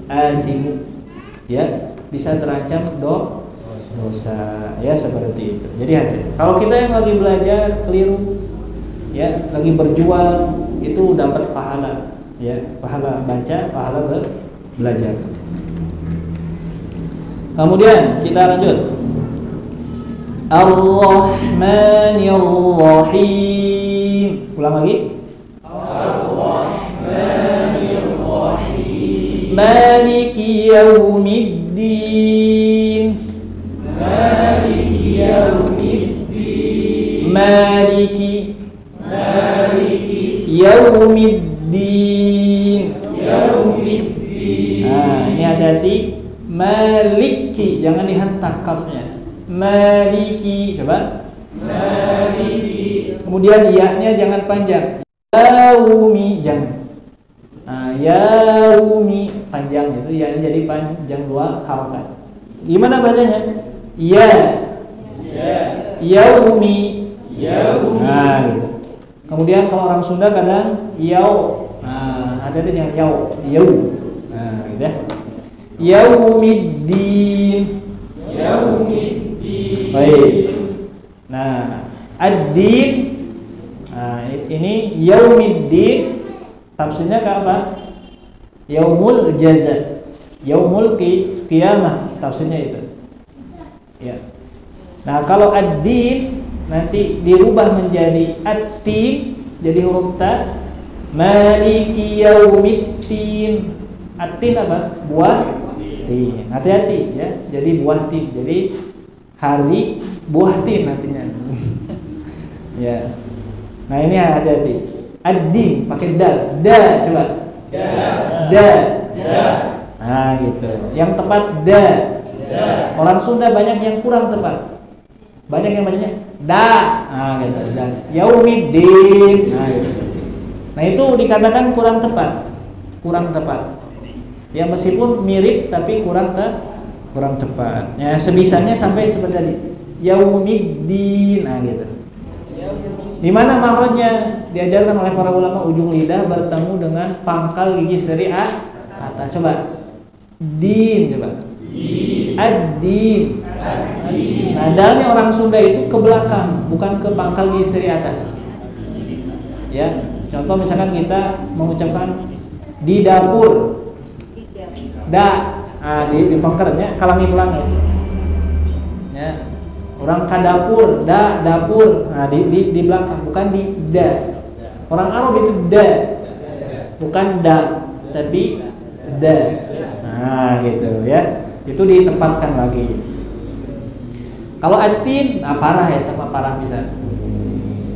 [SPEAKER 1] asimu, ya, bisa terancam dosa, ya seperti itu. Jadi hati. Kalau kita yang lagi belajar keliru, ya, lagi berjuang, itu dapat pahala, ya, pahala baca, pahala belajar. Kemudian kita lanjut. Ar-Rahmanir Rahim. Ulang lagi. Ar-Rahmanir Rahim. Maliki Yaumiddin. Maliki Yaumiddin. Maliki Yaumiddin. Nah, ini hati-hati. Maliki, jangan dihentak kafnya. Maliki, coba. Maliki. Kemudian ya-nya jangan panjang. Yaumi, jangan. Nah, yaumi panjang itu, ya-nya jadi panjang 2 harakat. Gimana bacanya? Ya. Yaumi. Nah, gitu. Kemudian kalau orang Sunda kadang yau. Nah, ada yang yau. Nah, gitu ya. Yaumiddin. Baik. Nah, ad-din. Nah, ini yaumiddin tafsirnya ke apa? Yaumul jaza. Yaumul qiyamah tafsirnya itu. Ya. Nah, kalau ad-din nanti dirubah menjadi at-tin, jadi huruf ta. Maliki yaumiddin. At-tin apa? Buah tin. Hati-hati ya. Jadi buah tin. Jadi hari buah tin artinya. Ya. Nah, ini hati-hati. Ad-din pakai dal. Da coba. Da. Nah, gitu. Yang tepat da. Orang Sunda banyak yang kurang tepat. Banyak yang bacanya da. Nah, gitu. Yaumiddin. Nah, gitu. Nah, itu dikatakan kurang tepat. Ya, meskipun mirip tapi kurang tepat. Ya, sebisanya sampai seperti tadi. Yaumiddin. Nah, gitu. Di mana makhrajnya? Diajarkan oleh para ulama, ujung lidah bertemu dengan pangkal gigi seri atas. Coba. Din, coba. Ad-din. Nah, dalnya orang Sunda itu ke belakang, bukan ke pangkal gigi seri atas. Ya, contoh misalkan kita mengucapkan di dapur. Da, di pangkernya kalangi-kalangi. Ya. Orang kadapur, dapur. Nah, di belakang, bukan di da. Orang Arab itu da. Bukan da, tapi da. Nah, gitu ya. Itu ditempatkan lagi. Kalau atin, parah ya, tempat parah bisa.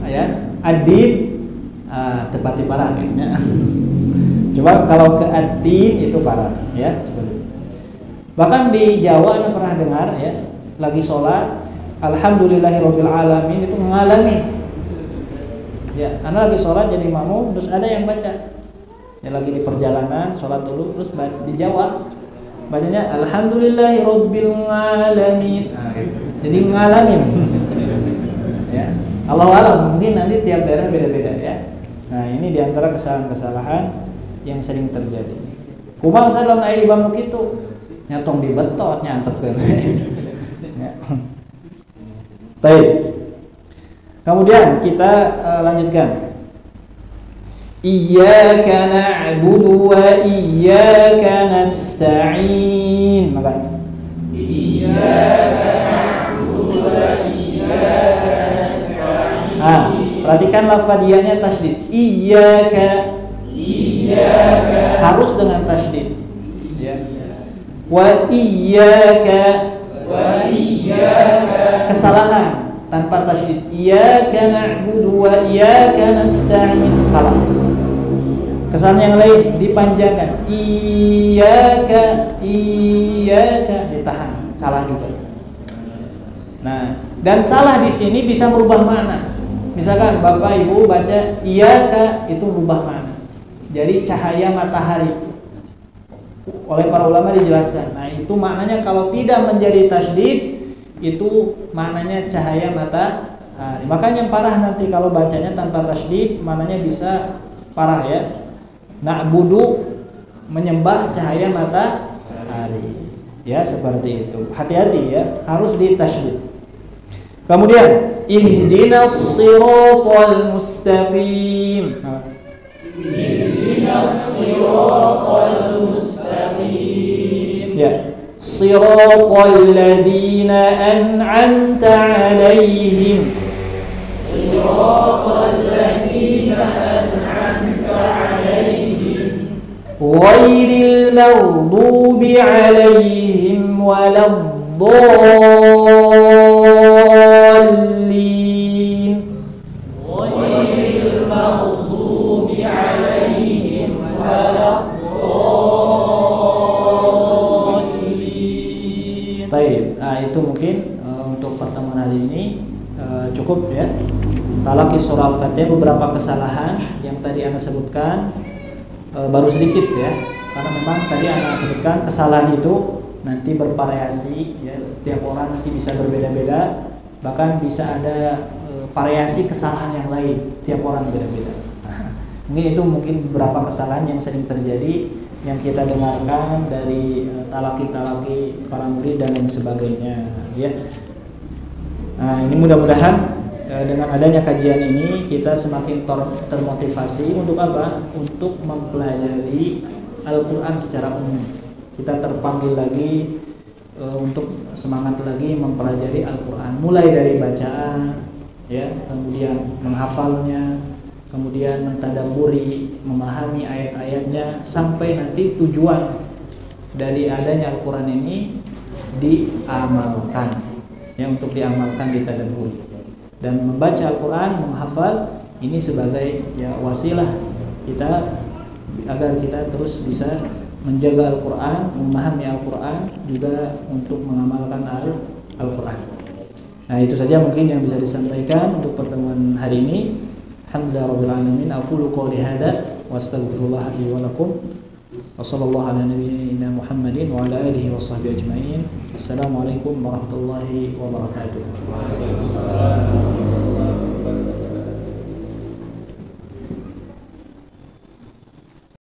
[SPEAKER 1] Ya, adin tepati parah kayaknya. Coba kalau ke atin itu parah ya, seperti itu. Bahkan di Jawa Anda pernah dengar ya, lagi sholat alhamdulillahirabbil alamin itu ngalamin. Ya, Anda lagi sholat jadi makmum, terus ada yang baca. Ya lagi di perjalanan, sholat dulu, terus baca, dijawab. Bacanya alhamdulillahirabbil alamin. Nah, jadi ngalamin. Ya. Allahu a'lam, mungkin nanti tiap daerah beda-beda ya. Nah, ini diantara kesalahan-kesalahan yang sering terjadi. Kumaha usah dalam aya imam kitu, nyatong dibetot nyantepkeun. Ya. Baik. Kemudian kita lanjutkan. Iyyaka na'budu wa iyyaka nasta'in. Maka Iyyaka na'budu wa iyyaka nasta'in. Perhatikan lafadiyahnya tasydid. Iyyaka harus dengan tasydid. Ya. Wa iyyaka kesalahan tanpa tasydid. Iyyaka na'budu wa iyyaka nasta'in. Salah. Kesalahan yang lain dipanjangkan. Iyyaka ditahan. Salah juga. Nah, dan salah di sini bisa merubah makna. Misalkan Bapak Ibu baca iyyaka itu merubah makna. Jadi cahaya matahari. Oleh para ulama dijelaskan. Nah, itu maknanya kalau tidak menjadi tasydid itu maknanya cahaya matahari. Makanya parah nanti kalau bacanya tanpa tasydid, maknanya bisa parah ya. Na'budu menyembah cahaya matahari. Ya, seperti itu. Hati-hati ya, harus ditasydid. Kemudian ihdinas siratal mustaqim. Ihdinas siratal mustaqim. Ya. Siratal ladzina an'amta 'alaihim. Siratal ladzina an'amta 'alaihim. Ghairil maghdubi 'alaihim waladdallin. Ghairil maghdubi 'alaihim waladdallin. Baik, nah itu mungkin untuk pertemuan hari ini cukup ya. Talaqi surah Al-Fatihah, beberapa kesalahan yang tadi Anda sebutkan baru sedikit ya. Karena memang tadi Anda sebutkan kesalahan itu nanti bervariasi ya. Setiap orang nanti bisa berbeda-beda, bahkan bisa ada variasi kesalahan yang lain. Tiap orang beda-beda. Mungkin itu beberapa kesalahan yang sering terjadi yang kita dengarkan dari talaki-talaki para murid dan lain sebagainya ya. Nah, ini mudah-mudahan dengan adanya kajian ini kita semakin termotivasi untuk apa? Untuk mempelajari Al-Qur'an secara umum. Kita terpanggil lagi untuk semangat lagi mempelajari Al-Qur'an, mulai dari bacaan ya, kemudian menghafalnya, kemudian mentadabburi, memahami ayat-ayatnya, sampai nanti tujuan dari adanya Al-Qur'an ini diamalkan. Ya, untuk diamalkan, ditadabburi. Dan membaca Al-Qur'an, menghafal ini sebagai ya wasilah kita agar kita terus bisa menjaga Al-Qur'an, memahami Al-Qur'an, juga untuk mengamalkan Al-Qur'an. Nah, itu saja mungkin yang bisa disampaikan untuk pertemuan hari ini. Alhamdulillahirabbil alamin. Aqulu qouli hadza wa astaghfirullah li wa lakum. Wa sallallahu ala nabiyyina Muhammadin wa ala alihi washabbihi ajmain. Assalamualaikum warahmatullahi wabarakatuh. Waalaikumsalam.